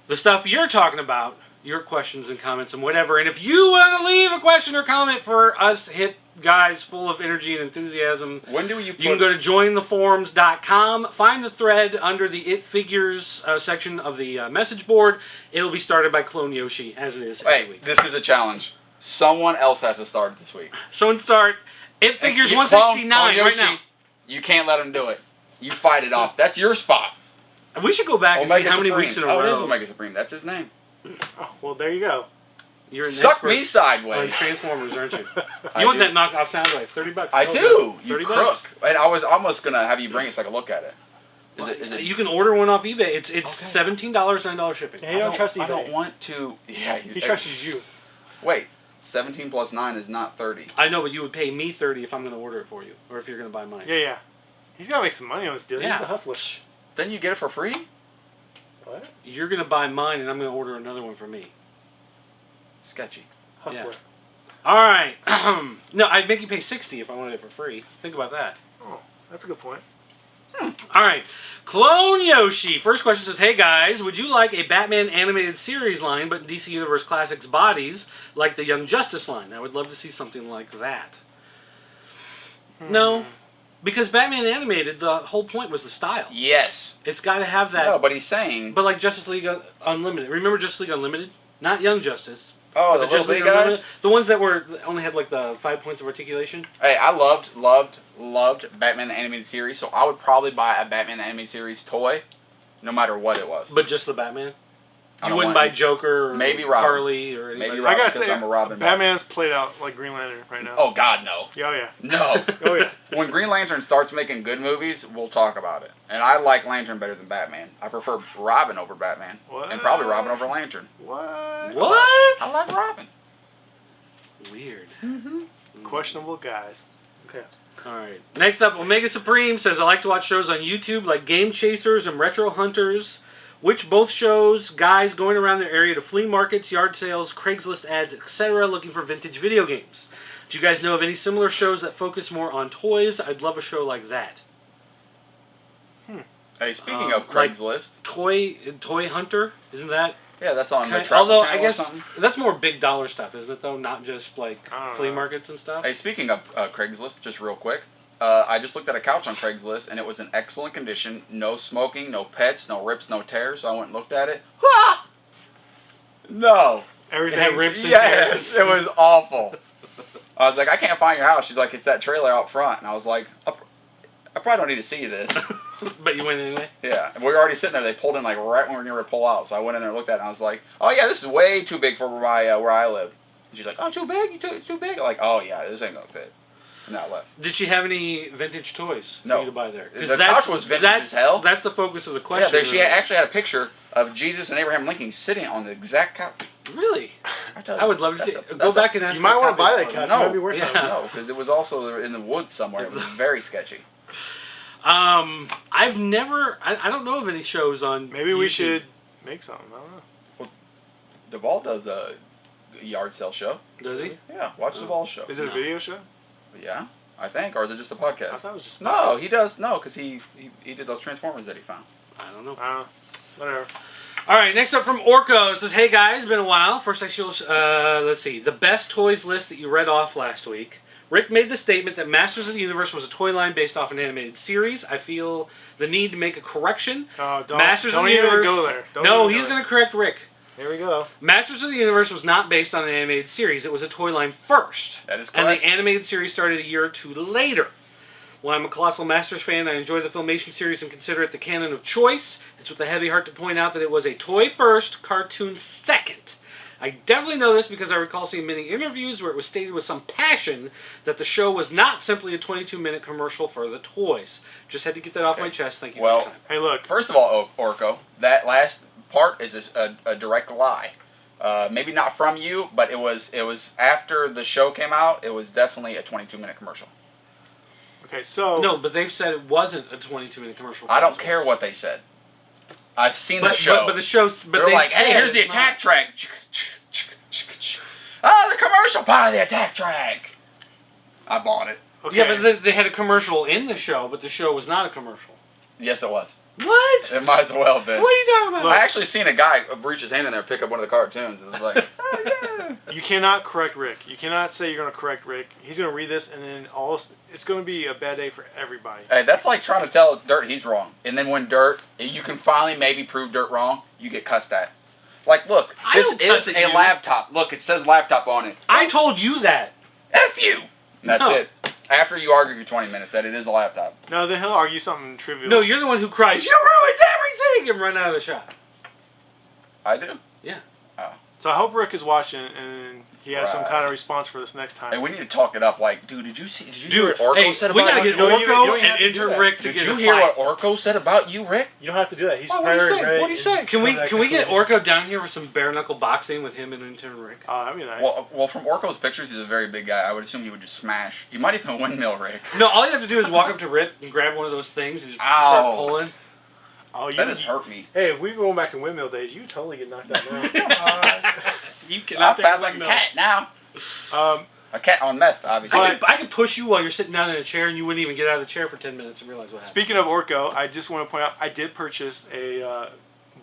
S2: the stuff you're talking about, your questions and comments and whatever. And if you want to leave a question or comment for us hip guys full of energy and enthusiasm,
S1: When do you put...
S2: you can go to jointheforums.com, find the thread under the It Figures section of the message board. It'll be started by Clone Yoshi, as it is every week.
S1: Wait, this is a challenge. Someone else has to start this week.
S2: Someone start It Figures
S1: You-
S2: 169
S1: Clone
S2: right
S1: Yoshi,
S2: now.
S1: You can't let him do it. You fight it off. That's your spot.
S2: We should go back and see
S1: Omega
S2: how many
S1: Supreme.
S2: weeks in a
S1: Oh, it is
S2: row
S1: Omega Supreme. That's his name.
S3: Oh, well, there you go.
S2: you're an
S1: Suck
S2: expert
S1: me
S2: on
S1: sideways.
S2: Transformers, aren't you?
S1: I
S2: You want
S1: do.
S2: that knockoff Soundwave? $30.
S1: I
S2: How's
S1: do.
S2: that?
S1: You
S2: $30?
S1: crook. And I was almost gonna have you bring it so I could look at it. Is it?
S2: You can order one off eBay. It's
S1: Okay.
S2: $17, $9 shipping.
S3: Hey, you don't trust eBay.
S1: I don't want to. Yeah.
S3: He trusts you.
S1: Wait. 17 plus 9 is not 30.
S2: I know, but you would pay me $30 if I'm going to order it for you, or if you're going to buy mine.
S3: Yeah, yeah. He's got to make some money on this deal.
S2: Yeah.
S3: He's a hustler.
S1: Then you get it for free?
S3: What?
S2: You're going to buy mine, and I'm going to order another one for me.
S1: Sketchy.
S3: Hustler.
S2: All right. No, I'd make you pay $60 if I wanted it for free. Think about that.
S3: Oh, that's a good point.
S2: All right. Clone Yoshi. First question says, hey guys, would you like a Batman animated series line, but in DC Universe Classics bodies, like the Young Justice line? I would love to see something like that. No, because Batman animated, the whole point was the style.
S1: Yes.
S2: It's got to have that.
S1: No, but he's saying.
S2: But like Justice League Unlimited. Remember Justice League Unlimited? Not Young Justice.
S1: Oh,
S2: but
S1: the little
S2: Justice League
S1: bitty guys?
S2: Unlimited. The ones that only had like the 5 points of articulation.
S1: Hey, I loved Batman the Animated Series, so I would probably buy a Batman the Animated Series toy, no matter what it was.
S2: But just the Batman?
S1: I
S2: You
S1: don't
S2: wouldn't
S1: want-
S2: buy Joker or
S1: Maybe Robin.
S2: Harley or anybody?
S1: Maybe
S3: I
S1: Robin,
S3: gotta
S1: because
S3: say,
S1: I'm a Robin guy.
S3: Batman's played out like Green Lantern right now.
S1: Oh, God, no.
S3: Yeah, oh, yeah.
S1: No.
S3: Oh, yeah.
S1: When Green Lantern starts making good movies, we'll talk about it. And I like Lantern better than Batman. I prefer Robin over Batman.
S3: What?
S1: And probably Robin over Lantern.
S3: What?
S2: What?
S1: I like Robin.
S2: Weird.
S3: Questionable guys. Okay.
S2: Alright. Next up, Omega Supreme says, I like to watch shows on YouTube like Game Chasers and Retro Hunters, which both shows guys going around their area to flea markets, yard sales, Craigslist ads, etc. looking for vintage video games. Do you guys know of any similar shows that focus more on toys? I'd love a show like that.
S1: Hey, speaking of
S2: like-
S1: Craigslist.
S2: Toy Hunter? Isn't that?
S1: Yeah, that's on the
S2: Kind,
S1: Travel
S2: although
S1: Channel
S2: I guess
S1: or something.
S2: that's more big dollar stuff, isn't it? Though, not just like
S3: I don't
S2: flea
S3: know.
S2: markets and stuff.
S1: Hey, speaking of Craigslist, just real quick. I just looked at a couch on Craigslist, and it was in excellent condition. No smoking, no pets, no rips, no tears. So I went and looked at it. Ah! No.
S3: Everything.
S2: It had rips and
S1: Yes,
S2: tears.
S1: it was awful. I was like, I can't find your house. She's like, it's that trailer out front. And I was like, I probably don't need to see this.
S2: But you went anyway?
S1: Yeah. And we were already sitting there. They pulled in like right when we were going to pull out. So I went in there and looked at it, and I was like, oh, yeah, this is way too big for my where I live. And she's like, oh, too big? It's too big? I'm like, oh, yeah, this ain't going to fit. And I left.
S2: Did she have any vintage toys for you to buy there?
S1: The couch was vintage as hell.
S2: That's the focus of the question.
S1: Yeah, she actually had a picture of Jesus and Abraham Lincoln sitting on the exact couch.
S2: Really? I would love to see. Go back and ask.
S3: You might want to buy that couch.
S1: No,
S3: It might be worth something.
S1: No, because it was also in the woods somewhere. It was very sketchy.
S2: I've never. I don't know of any shows on.
S3: Maybe we
S2: YouTube.
S3: should make something. I don't know.
S1: Well, Duvall does a yard sale show.
S2: Does he?
S1: Yeah, watch Duvall's show.
S3: Is it a video show?
S1: Yeah, I think, or is it just a podcast?
S3: I thought it was just.
S1: No, he does. No, because he did those Transformers that he found.
S2: I don't know.
S3: Whatever.
S2: All right, next up from Orko. It says, hey guys, been a while. First actual, let's see. The best toys list that you read off last week. Rick made the statement that Masters of the Universe was a toy line based off an animated series. I feel the need to make a correction.
S3: Oh, don't
S2: Masters
S3: don't
S2: of the
S3: even
S2: Universe.
S3: go there. Don't
S2: No,
S3: even
S2: he's
S3: go
S2: going to correct Rick.
S3: there. Here we go.
S2: Masters of the Universe was not based on an animated series. It was a toy line first.
S1: That is
S2: And
S1: correct.
S2: the animated series started a year or two later. While I'm a Colossal Masters fan, I enjoy the Filmation series and consider it the canon of choice. It's with a heavy heart to point out that it was a toy first, cartoon second. I definitely know this because I recall seeing many interviews where it was stated with some passion that the show was not simply a 22-minute commercial for the toys. Just had to get that off my chest. Thank you for your time.
S3: Hey, look.
S1: First of all, Orko, that last part is a direct lie. Maybe not from you, but it was after the show came out. It was definitely a 22-minute commercial.
S3: Okay, so.
S2: No, but they've said it wasn't a 22-minute commercial.
S1: I don't care what they said. I've seen the show.
S2: But the show. But
S1: they're
S2: they
S1: like, hey,
S2: said
S1: here's the
S2: it's
S1: attack track. Oh, the commercial part of the attack track. I bought it.
S3: Okay.
S2: Yeah, but they had a commercial in the show, but the show was not a commercial.
S1: Yes, it was.
S2: What?
S1: It might as well have been.
S2: What are you talking about?
S1: I actually seen a guy reach his hand in there and pick up one of the cartoons. And it was like, oh, yeah.
S3: You cannot correct Rick. You cannot say you're going to correct Rick. He's going to read this, and then it's going to be a bad day for everybody.
S1: Hey, that's like trying to tell Dirt he's wrong. And then when Dirt, you can finally maybe prove Dirt wrong, you get cussed at. Like, look,
S2: I
S1: this
S2: don't cuss
S1: is
S2: at
S1: a
S2: you.
S1: laptop. Look, it says laptop on it.
S2: I told you that.
S1: F you! And that's
S2: No.
S1: it. After you argue for 20 minutes that it is a laptop.
S3: No, then he'll argue something trivial.
S2: No, you're the one who cries, you ruined everything, and run out of the shop.
S1: I do.
S2: Yeah.
S1: Oh.
S3: So I hope Rick is watching, and he has some
S1: Right.
S3: kind of response for this next time.
S1: Hey, we need to talk it up. Like, dude, did you hear what Orko
S2: hey,
S1: said about
S2: we gotta
S1: you?
S2: get
S3: You don't even
S2: Orko
S3: have
S2: and
S3: to do
S2: intern
S3: that.
S2: Rick to
S1: Did
S2: get
S1: you
S2: a
S1: hear
S2: fight.
S1: what Orko said about you, Rick?
S3: You don't have to do that. He's
S1: Oh, what'd he
S3: very
S1: say?
S3: great.
S1: What'd he say?
S3: He's
S2: Can we
S3: come
S2: get
S3: back
S2: Orko down here for some bare knuckle boxing with him and intern Rick?
S3: Oh, that'd be nice.
S1: Well, from Orko's pictures, he's a very big guy. I would assume he would just smash. He might even windmill Rick.
S2: No, all you have to do is walk up to Rick and grab one of those things and just
S1: Ow.
S2: start pulling.
S1: That has hurt me.
S3: Hey, if we go back to windmill days, you totally get knocked out now.
S2: You
S1: I'm
S2: cannot take
S1: fast like a
S2: windmill.
S1: cat now.
S3: um,
S1: A cat on meth, obviously.
S2: I could push you while you're sitting down in a chair and you wouldn't even get out of the chair for 10 minutes and realize what happened.
S3: Speaking of Orko, I just want to point out I did purchase a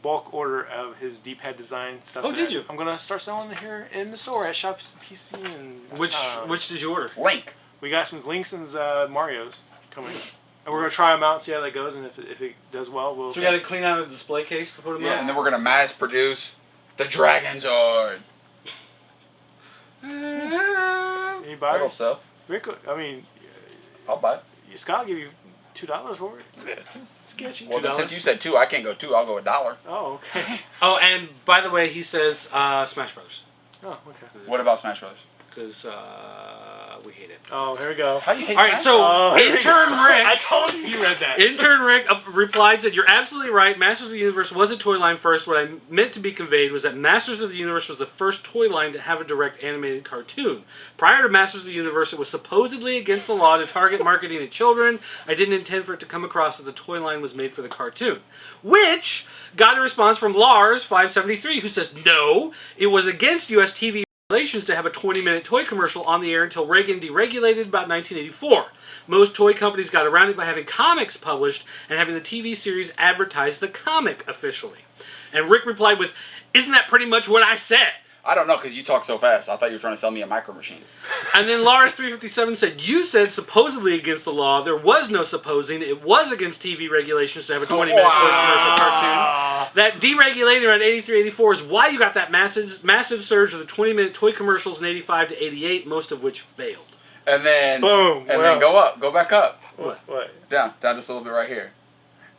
S3: bulk order of his deep head design stuff.
S2: Oh, did you?
S3: I'm gonna start selling it here in the store at Shops PC and
S2: Which did you order?
S1: Link.
S3: we got some Links and Mario's coming, and we're gonna try them out and see how that goes, and if it does well, we'll.
S2: So we got to clean out a display case to put them
S1: Yeah,
S2: on?
S1: and then we're gonna mass produce the Dragon Zord.
S3: Any buy
S1: That'll
S3: it?
S1: sell.
S3: Rick, I mean,
S1: I'll buy it.
S3: Scott will give you $2 for it.
S1: Yeah.
S3: Sketchy.
S1: Well, then
S2: $2?
S1: since you said 2, I can't go 2. I'll go $1.
S3: Oh, okay.
S2: Oh, and by the way, he says Smash Brothers.
S3: Oh, okay.
S1: What about Smash Brothers?
S2: Because we hate it.
S3: Oh, here we go.
S1: How do you hate
S2: All right,
S1: Smash
S2: so
S3: Oh, here we
S2: intern
S3: go.
S2: Rick.
S3: I told you you read that.
S2: Intern Rick replied that you're absolutely right. Masters of the Universe was a toy line first. What I meant to be conveyed was that Masters of the Universe was the first toy line to have a direct animated cartoon. Prior to Masters of the Universe, it was supposedly against the law to target marketing at children. I didn't intend for it to come across that the toy line was made for the cartoon. Which got a response from Lars573, who says, no, it was against U.S. TV regulations to have a 20-minute toy commercial on the air until Reagan deregulated about 1984. Most toy companies got around it by having comics published and having the TV series advertise the comic officially. And Rick replied with, isn't that pretty much what I said?
S1: I don't know, because you talk so fast. I thought you were trying to sell me a micro machine.
S2: And then Lars357 said, you said supposedly against the law. There was no supposing. It was against TV regulations to have a 20-minute commercial cartoon. That deregulating around 83, 84 is why you got that massive surge of the 20-minute toy commercials in 85 to 88, most of which failed.
S1: And then,
S3: boom.
S1: And then go back up.
S3: What?
S1: Down just a little bit right here.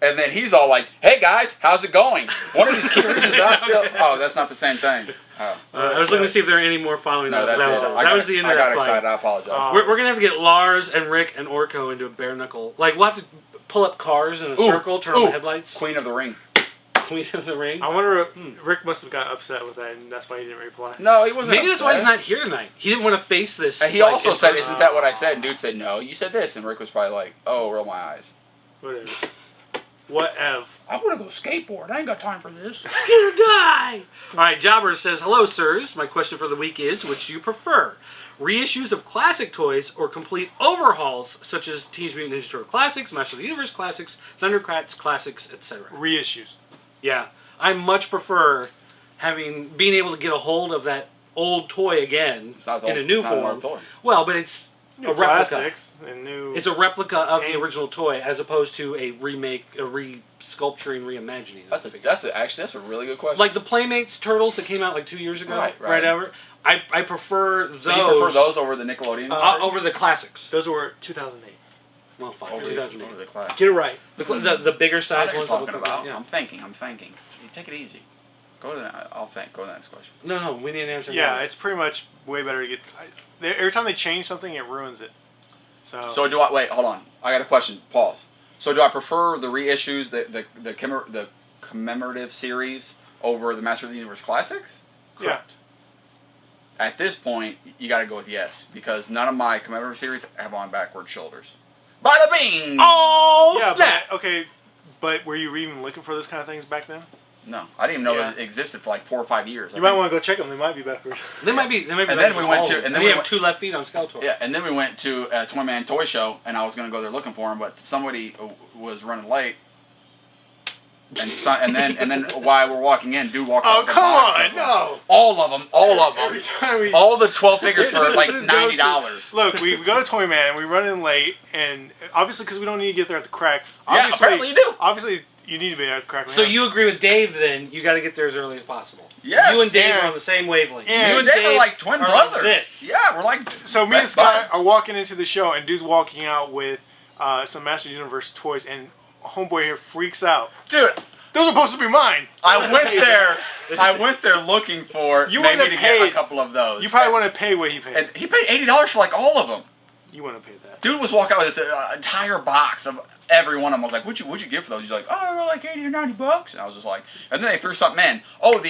S1: And then he's all like, "Hey guys, how's it going?" One of these key reasons I'm still. Oh, that's not the same thing. Oh.
S2: I was looking to see if there are any more following
S1: No,
S2: that.
S1: that's it.
S2: That was the end of that
S1: I got excited. I apologize.
S2: We're gonna have to get Lars and Rick and Orko into a bare knuckle. Like we'll have to pull up cars in a circle, turn on the headlights.
S1: Queen of the Ring.
S2: Queen of the Ring.
S3: I wonder if Rick must have got upset with that, and that's why he didn't reply.
S1: No, he wasn't.
S2: Maybe that's why he's not here tonight. He didn't want to face this.
S1: And he also said, "Isn't that what I said?" And dude said, "No, you said this." And Rick was probably like, "Oh, roll my eyes."
S3: Whatever. Whatever.
S1: I want to go skateboard. I ain't got time for this.
S2: Skid or die! Alright, Jobber says, hello, sirs. My question for the week is, which do you prefer? Reissues of classic toys or complete overhauls, such as Teenage Mutant Ninja Turtle Classics, Master of the Universe Classics, ThunderCats Classics, etc.?
S3: Reissues.
S2: Yeah. I much prefer being able to get a hold of that old toy again in a new form. Well, but it's
S3: new
S2: a replica.
S3: Plastics and new.
S2: It's a replica of the original toy, as opposed to a remake, a re-sculpturing, reimagining.
S1: That's a really good question.
S2: Like the Playmates Turtles that came out like 2 years ago, right over. I prefer those.
S1: So you prefer those over the Nickelodeon?
S2: Over the classics.
S3: Those were 2008.
S2: Well, fine, 2008.
S3: Get it right.
S2: The bigger size ones.
S1: Talking about. Yeah. I'm thinking. You take it easy. Go to that. I'll think. Go to the next question.
S2: No, we need an answer.
S3: Yeah, it's pretty much way better to get. Every time they change something, it ruins it.
S1: So do I? Wait, hold on. I got a question. Pause. So do I prefer the reissues, the commemorative series over the Master of the Universe Classics?
S3: Correct.
S1: Yeah. At this point, you got to go with yes, because none of my commemorative series have on backward shoulders. Bada bing!
S2: Oh, yeah, snap!
S3: But were you even looking for those kind of things back then?
S1: No, I didn't even know that it existed for like 4 or 5 years.
S3: You might want to go check them. They might be backwards.
S2: They might be.
S1: And then we went to. And then
S2: we have 2 left feet on Skeletor.
S1: Yeah, and then we went to a Toy-Man toy show, and I was going to go there looking for him, but somebody was running late. And then while we're walking in, dude walks out.
S3: Oh, come on! No.
S1: All of them. All the 12 figures for like $90.
S3: Look, we go to Toyman and we run in late, and obviously because we don't need to get there at the crack.
S1: Yeah, apparently you do.
S3: Obviously, you need to be there at the crack.
S2: So you agree with Dave? Then you got to get there as early as possible.
S1: Yes.
S2: You and Dave are on the same wavelength.
S1: Yeah, you and Dave are like twin brothers.
S2: This.
S1: Yeah, we're like.
S3: So me and Scott are walking into the show, and dude's walking out with some Master Universe toys, and homeboy here freaks out.
S1: Dude.
S3: Those are supposed to be mine.
S1: I went there looking for maybe to get a couple of those.
S3: You probably want to pay what he paid.
S1: And he paid $80 for like all of them.
S3: You want to pay that.
S1: Dude was walking out with this entire box of every one of them. I was like, what'd you get for those? He's like, oh, like $80 or $90. And I was just like, and then they threw something in. Oh,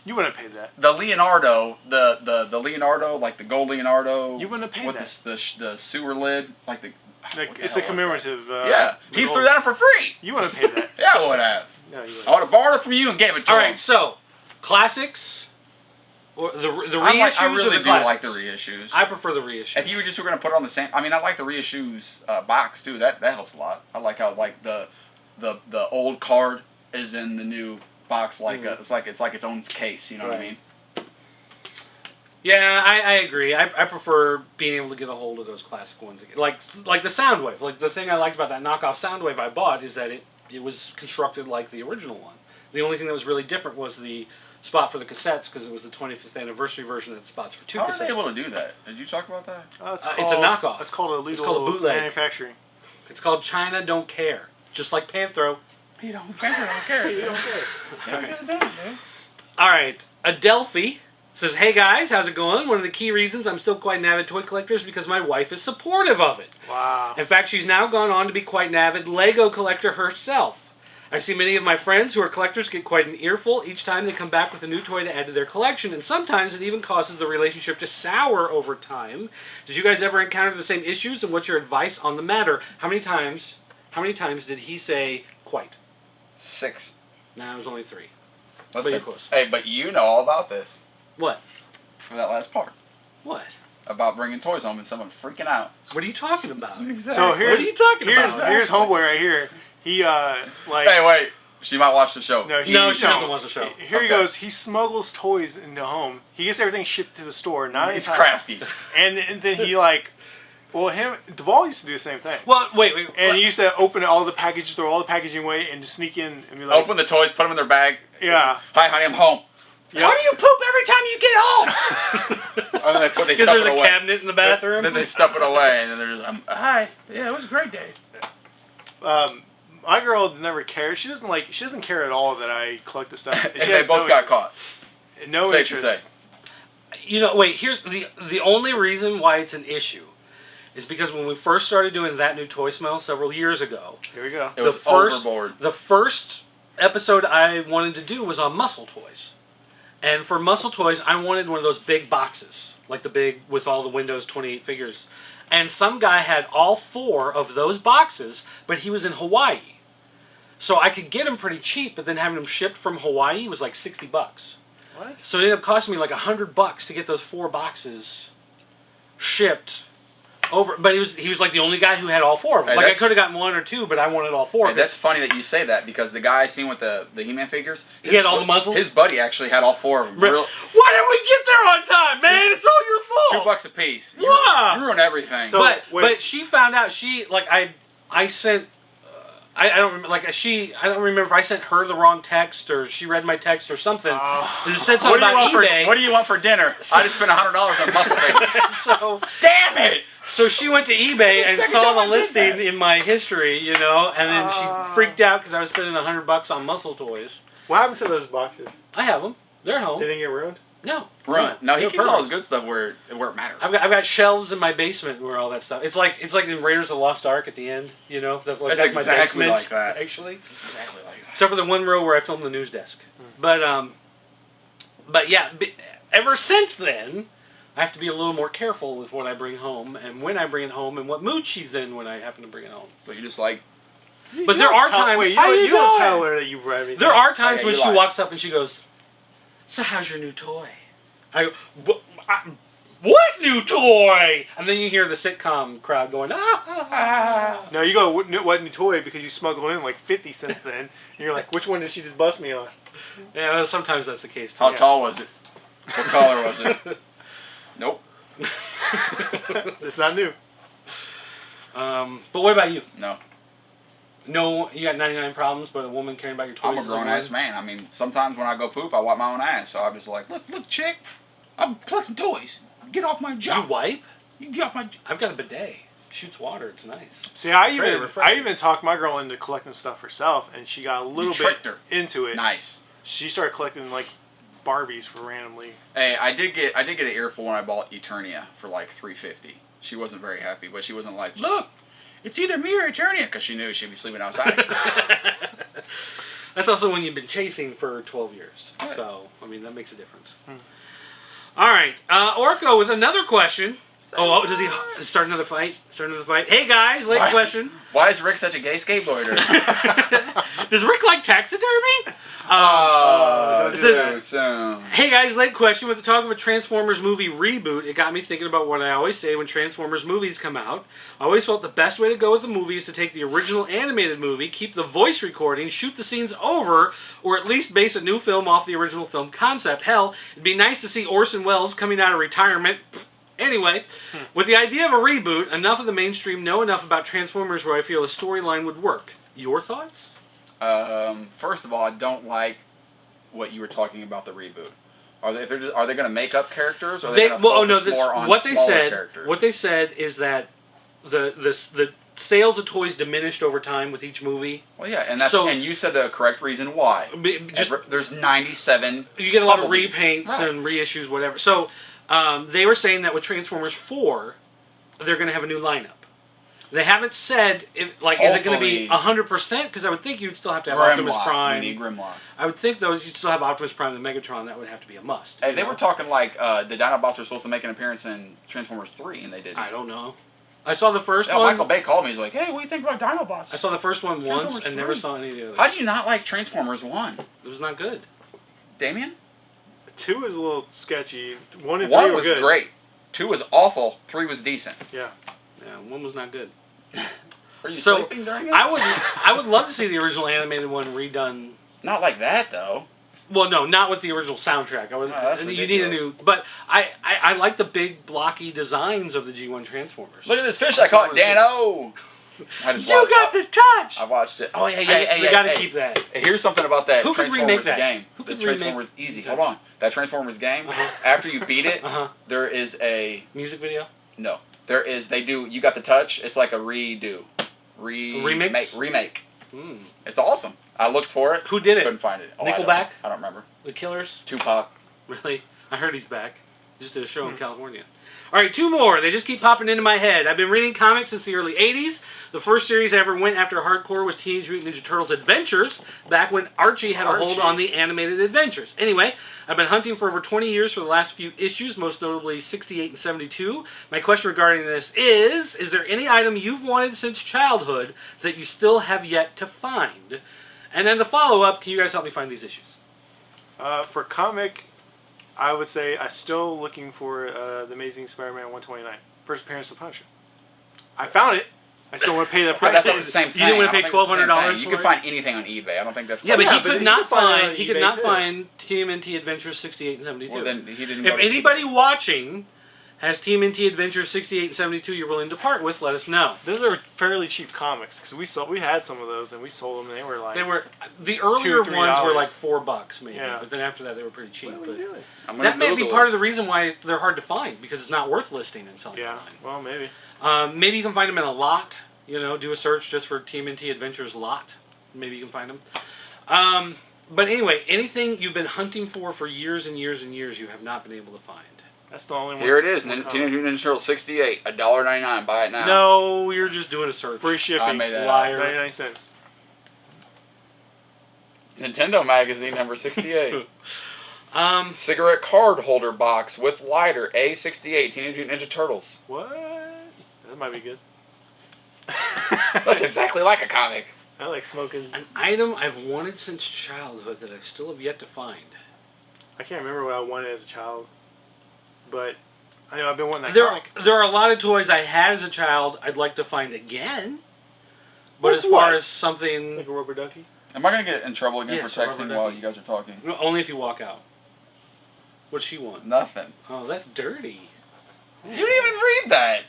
S3: you wouldn't have paid that.
S1: The Leonardo, the Leonardo, like the gold Leonardo.
S3: You wouldn't have paid that.
S1: With the sewer lid, like the.
S3: It's a commemorative.
S1: Yeah, he threw that in for free.
S3: You wouldn't have paid that.
S1: Yeah, I would have.
S3: No, you wouldn't.
S1: I would have borrowed it from you and gave it to him.
S2: All right, so classics or the reissues.
S1: I really
S2: or the
S1: do
S2: classics?
S1: like the reissues.
S2: I prefer the reissues.
S1: If you were just going to put it on the same, I mean, I like the reissues box too. That helps a lot. I like how the old card is in the new box. It's like its own case. You know what I mean?
S2: Yeah, I agree. I prefer being able to get a hold of those classic ones again. Like the Soundwave. Like the thing I liked about that knockoff Soundwave I bought is that it was constructed like the original one. The only thing that was really different was the spot for the cassettes, because it was the 25th anniversary version that spots for 2 cassettes.
S1: How are they able to do that? Did you talk about that?
S2: It's a knockoff.
S3: It's called illegal
S2: bootleg
S3: manufacturing.
S2: It's called China Don't Care. Just like Panthro.
S1: You don't care. You don't care.
S2: All right. Adelphi says, hey guys, how's it going? One of the key reasons I'm still quite an avid toy collector is because my wife is supportive of it.
S3: Wow.
S2: In fact, she's now gone on to be quite an avid Lego collector herself. I've seen many of my friends who are collectors get quite an earful each time they come back with a new toy to add to their collection, and sometimes it even causes the relationship to sour over time. Did you guys ever encounter the same issues, and what's your advice on the matter? How many times did he say quite?
S1: 6.
S2: No, it was only 3.
S1: But
S2: you're close.
S1: Hey, but you know all about this.
S2: What?
S1: For that last part.
S2: What?
S1: About bringing toys home and someone freaking out.
S2: What are you talking about?
S1: Exactly.
S3: So
S2: what are you talking about?
S3: Here's homeboy right here. He
S1: Hey, wait. She might watch the show.
S3: No,
S2: she doesn't watch the show.
S3: Here he goes. He smuggles toys into home. He gets everything shipped to the store. Not
S1: He's crafty.
S3: And then he like, well, Duvall used to do the same thing.
S2: Well, wait.
S3: And he used to open all the packages, throw all the packaging away, and just sneak in and be like,
S1: Open the toys, put them in their bag.
S3: Yeah.
S1: Hi, honey, I'm home.
S3: Yep.
S1: How do you poop every time you get home? And then they
S2: Because
S1: stuff
S2: there's
S1: it
S2: a
S1: away.
S2: cabinet in the bathroom.
S1: Then they stuff it away, and then they're just, hi. Yeah, it was a great day.
S3: My girl never cares. She doesn't care at all that I collect the stuff.
S1: And they both got caught.
S3: No
S1: Safe to
S3: interest.
S2: You know, wait. Here's the only reason why it's an issue is because when we first started doing That New Toy Smell several years ago,
S3: Here we go.
S1: It was overboard.
S2: The first episode I wanted to do was on muscle toys. And for muscle toys, I wanted one of those big boxes. Like the big, with all the Windows 28 figures. And some guy had all 4 of those boxes, but he was in Hawaii. So I could get them pretty cheap, but then having them shipped from Hawaii was like $60.
S3: What?
S2: So it ended up costing me like $100 to get those 4 boxes shipped over. But he was like the only guy who had all 4 of them.
S1: Hey,
S2: like I could have gotten 1 or 2, but I wanted all 4.
S1: Hey, that's funny that you say that because the guy I seen with the He-Man figures,
S2: He had all the muscles?
S1: His buddy actually had all 4 of them.
S2: Why didn't we get there on time, man? It's all your fault.
S1: $2 a piece. You ruin everything.
S3: So-
S2: But she found out. I sent. I don't remember. I don't remember if I sent her the wrong text or she read my text or something. It said something about eBay.
S1: What do you want for dinner? I just spent $100 on muscle figures.
S2: So
S1: damn it!
S2: So she went to eBay and
S1: Second
S2: saw
S1: time
S2: the
S1: I did
S2: listing
S1: that.
S2: in my history, you know, and then she freaked out because I was spending $100 on muscle toys.
S3: What happened to those boxes?
S2: I have them. They're home.
S3: Did they get ruined?
S2: No.
S1: Run. No, he
S2: They're
S1: keeps all
S2: perfect.
S1: his good stuff where it matters.
S2: I've got shelves in my basement where all that stuff. It's like in Raiders of the Lost Ark at the end, you know. That's my
S1: exactly
S2: basement,
S1: like that.
S2: actually.
S1: It's exactly like that.
S2: Except for the one row where I filmed the news desk. But yeah, ever since then, I have to be a little more careful with what I bring home and when I bring it home and what mood she's in when I happen to bring it home.
S1: So you just like...
S2: But there are times.
S3: Wait, you don't tell her that you brought everything.
S2: There are times
S1: Okay,
S2: when
S1: you
S2: she
S1: lie.
S2: walks up and she goes, "So how's your new toy?" I go, "What new toy?" And then you hear the sitcom crowd going, "Ah!"
S3: No, you go, what new toy? Because you smuggled in like 50 since then. And you're like, which one did she just bust me on?
S2: Yeah, sometimes that's the case too.
S1: How tall was it? What color was it? Nope.
S3: It's not new.
S2: But what about you?
S1: No.
S2: No, you got 99 problems, but a woman caring about your toys.
S1: I'm a
S2: is
S1: grown-ass
S2: one?
S1: man. I mean, sometimes when I go poop, I wipe my own ass. So I'm just like, look, chick. I'm collecting toys. Get off my
S2: You
S1: job.
S2: wipe?
S1: You get off my...
S2: I've got a bidet. Shoots water. It's nice.
S3: See, I
S2: Very
S3: even
S2: refreshing.
S3: talked my girl into collecting stuff herself, and she got a little bit
S1: tricked her.
S3: into it.
S1: Nice.
S3: She started collecting like Barbies for randomly.
S1: Hey, I did get an earful when I bought Eternia for like $3.50. She wasn't very happy, but she wasn't like, look, it's either me or Eternia, because she knew she'd be sleeping outside.
S2: That's also when you've been chasing for 12 years.
S1: Right.
S2: So, I mean, that makes a difference. All right. Orko with another question. Oh, does he start another fight? Hey, guys, late question.
S1: Why is Rick such a gay skateboarder?
S2: Does Rick like taxidermy?
S1: Oh,
S2: it says-
S1: dude, so...
S2: Hey, guys, late question. With the talk of a Transformers movie reboot, it got me thinking about what I always say when Transformers movies come out. I always felt the best way to go with the movie is to take the original animated movie, keep the voice recording, shoot the scenes over, or at least base a new film off the original film concept. Hell, it'd be nice to see Orson Welles coming out of retirement. Anyway, with the idea of a reboot, enough of the mainstream know enough about Transformers where I feel a storyline would work. Your thoughts?
S1: First of all, I don't like what you were talking about the reboot. Are they going to make up characters? Or are they going to focus more on smaller characters?
S2: What they said is that the sales of toys diminished over time with each movie.
S1: Well, yeah, and you said the correct reason why. There's 97.
S2: You get a lot of
S1: Bumblebees.
S2: repaints
S1: Right.
S2: and reissues, whatever. So they were saying that with Transformers 4, they're going to have a new lineup. They haven't said if is it going to be 100%? Because I would think you'd still have to have Optimus Prime.
S1: We need Grimlock.
S2: I would think you'd still have Optimus Prime and Megatron. That would have to be a must.
S1: Hey, they were talking like the Dinobots were supposed to make an appearance in Transformers 3, and they didn't.
S2: I don't know. I saw the first
S1: Yeah,
S2: one.
S1: Michael Bay called me. He's like, "Hey, what do you think about Dinobots?"
S2: I saw the first one once
S1: Transformers
S2: and never
S1: 3.
S2: saw any of the others.
S1: How do you not like Transformers 1?
S2: It was not good.
S1: Damien?
S3: 2 is a little sketchy. 1 and 3
S1: 1
S3: were
S1: was
S3: good.
S1: great. 2 was awful. 3 was decent.
S3: Yeah.
S2: Yeah, one was not good.
S1: Are you
S2: So
S1: sleeping during it?
S2: I would love to see the original animated one redone.
S1: Not like that though.
S2: Well, no, not with the original soundtrack.
S1: that's
S2: you need a new. But I like the big blocky designs of the G1 Transformers.
S1: Look at this fish I caught, Dano.
S2: You got the touch.
S1: I watched it. Oh yeah.
S2: We got to keep that.
S1: Hey, here's something about that
S2: Who could
S1: Transformers
S2: remake that?
S1: game.
S2: Who
S1: The
S2: could
S1: Transformers
S2: remake-
S1: easy. Hold on. That Transformers game. After you beat it, there is a
S2: Music video.
S1: no. There is. They do. You got the touch. It's like a redo. Remake. It's awesome. I looked for it.
S2: Who did it?
S1: Couldn't find it. Oh,
S2: Nickelback?
S1: I don't remember.
S2: The Killers.
S1: Tupac.
S2: Really? I heard he's back. Just did a show in California. All right, 2 more. They just keep popping into my head. I've been reading comics since the early 80s. The first series I ever went after hardcore was Teenage Mutant Ninja Turtles Adventures, back when Archie had a hold on the animated adventures. Anyway, I've been hunting for over 20 years for the last few issues, most notably 68 and 72. My question regarding this is there any item you've wanted since childhood that you still have yet to find? And then the follow-up, can you guys help me find these issues?
S3: For comic, I would say I'm still looking for The Amazing Spider-Man 129. First appearance of Punisher. I found it. I still want to pay that price.
S1: That's not the same thing.
S2: You didn't want to pay $1,200.
S1: You can find anything on eBay. I don't think that's.
S2: Yeah, but
S3: Yeah,
S2: he
S3: but
S2: could
S3: you
S2: not
S3: can find it on
S2: find. He
S3: eBay
S2: could not
S3: too.
S2: find TMNT Adventures 68 and 72.
S1: Well, then he didn't.
S2: If
S1: go to
S2: anybody watching has TMNT Adventures 68 and 72 you're willing to part with, let us know.
S3: Those are fairly cheap comics because we had some of those and we sold them and they were like.
S2: They were the earlier
S3: $2 or
S2: ones were
S3: $3.
S2: like $4 maybe,
S3: Yeah.
S2: but then after that they were pretty cheap.
S3: What are we doing?
S2: That may be part of the reason why they're hard to find because it's not worth listing and selling
S3: Yeah.
S2: online.
S3: Well, maybe.
S2: Maybe you can find them in a lot. You know, do a search just for TMNT Adventures lot. Maybe you can find them. But anyway, anything you've been hunting for years and years and years, you have not been able to find.
S3: That's the only one.
S1: Here it is. Teenage Mutant Ninja Turtles 68, $1.99. Buy it now.
S2: No, you're just doing a search.
S3: Free shipping.
S1: I made that
S2: Liar.
S3: 99 cents.
S1: Nintendo Magazine number 68.
S2: Um,
S1: Cigarette card holder box with lighter A68 Teenage Mutant Ninja Turtles.
S3: What? That might be good.
S1: That's exactly like a comic.
S3: I like smoking.
S2: an item I've wanted since childhood that I still have yet to find.
S3: I can't remember what I wanted as a child, but I know I've been wanting that comic.
S2: There are a lot of toys I had as a child I'd like to find again. But
S3: Like
S2: as far
S3: what?
S2: as something...
S3: Like a rubber ducky.
S1: Am I going to get in trouble again
S2: Yes,
S1: for texting
S2: Robert
S1: while
S2: Ducky.
S1: you guys are talking?
S2: No, only if you walk out. What's she want?
S1: Nothing.
S2: Oh, that's dirty.
S1: You didn't even read that.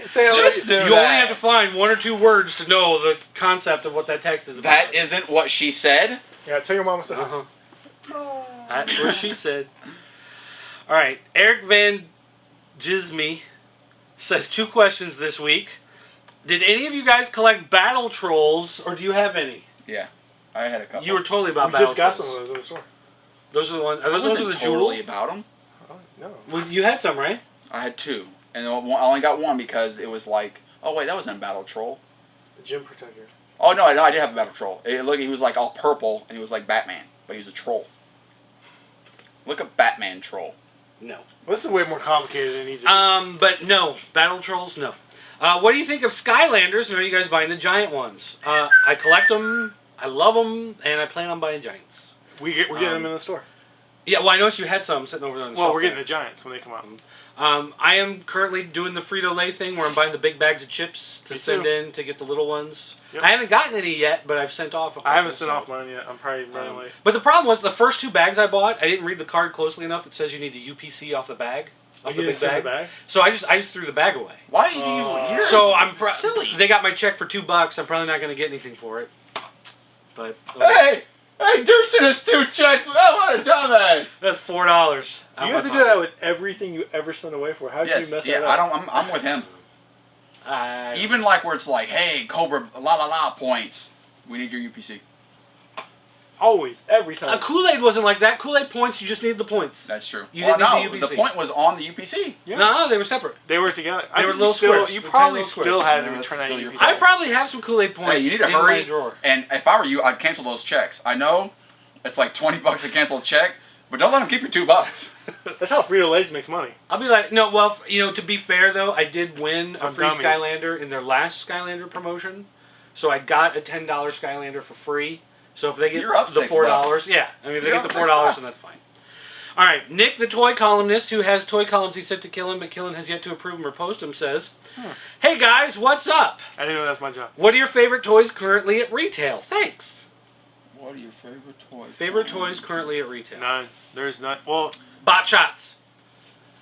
S3: Say
S1: Just do
S2: You
S1: that.
S2: only have to find 1 or 2 words to know the concept of what that text is about.
S1: That isn't what she said.
S3: Yeah, tell your mama something.
S2: Uh-huh. That's what she said. All right. Eric Van Gisme says 2 questions this week. Did any of you guys collect battle trolls, or do you have any?
S1: Yeah, I had a couple.
S2: You were totally about
S3: We
S2: battle
S3: just got
S2: trolls.
S3: some of those at the store.
S2: Those are the ones. Are
S1: I
S2: those ones
S1: wasn't
S2: with the
S1: totally
S2: jewel?
S1: about them.
S3: Oh, no.
S2: Well, you had some, right?
S1: I had 2, and I only got 1 because it was like, oh wait, that wasn't a battle troll.
S3: The gym protector.
S1: Oh no, I did have a battle troll. Look, he was like all purple, and he was like Batman, but he was a troll. Look at Batman troll.
S2: No.
S3: Well, this is way more complicated than Egypt.
S2: But no. Battle trolls, no. What do you think of Skylanders? Are you guys buying the giant ones? I collect them, I love them, and I plan on buying giants.
S3: We're getting them in the store.
S2: Yeah, well, I noticed you had some sitting over there on the
S3: Well,
S2: shelf
S3: we're getting
S2: there.
S3: the giants when they come out.
S2: I am currently doing the Frito-Lay thing where I'm buying the big bags of chips to
S3: Me
S2: send
S3: too.
S2: in to get the little ones.
S3: Yep.
S2: I haven't gotten any yet, but I've sent off a couple.
S3: I haven't sent
S2: so-
S3: off mine yet. I'm probably running late.
S2: But the problem was the first 2 bags I bought, I didn't read the card closely enough that says you need the UPC off the bag. Off the
S3: You
S2: big
S3: didn't send
S2: bag.
S3: the bag?
S2: So I just threw the bag away.
S1: Why do you? You're
S2: So I'm
S1: silly.
S2: They got my check for $2. I'm probably not going to get anything for it. But
S1: Hey, do send us 2 checks. I want a dumbass.
S2: that's $4.
S3: You have to do that with everything you ever sent away for. How did
S1: Yes,
S3: you mess
S1: yeah,
S3: that up?
S1: I'm with him.
S2: I
S1: Even like where it's like, hey, Cobra, la la la points. We need your UPC.
S3: Always, every time.
S2: Kool-Aid wasn't like that. Kool-Aid points, you just need the points.
S1: That's true.
S2: You
S1: well,
S2: didn't
S1: no,
S2: need the UPC.
S1: the point was on the UPC.
S3: Yeah.
S2: No, they were separate.
S3: They were together.
S2: They
S3: I
S2: were
S3: think
S2: little
S3: still,
S2: squares.
S3: You
S2: They're
S3: probably
S2: tiny little
S3: still
S2: squares.
S3: had to
S1: No,
S3: return
S1: that's
S3: that
S1: still
S3: UPC.
S1: your
S2: I probably have some Kool-Aid points.
S1: Hey, you need to
S2: in
S1: hurry.
S2: my drawer.
S1: And if I were you, I'd cancel those checks. I know it's like $20 to cancel a check, but don't let them keep your $2.
S3: That's how Frito-Lay's makes money.
S2: I'll be like, no, well, to be fair, though, I did win a
S3: On
S2: free
S3: dummies.
S2: Skylander in their last Skylander promotion. So I got a $10 Skylander for free. So if they get
S1: You're up
S2: the
S1: $6.
S2: $4, yeah. I mean, if they
S1: You're
S2: get the
S1: up
S2: $4,
S1: $6.
S2: then that's fine. All right, Nick, the toy columnist, who has toy columns he sent to Killen, but Killen has yet to approve them or post them, says, "Hey guys, what's up?
S3: I didn't know that's my job.
S2: What are your favorite toys currently at retail? Thanks."
S1: What are your favorite toys?
S2: Favorite toys currently at retail?
S3: None. There's none. Well,
S2: Bot Shots.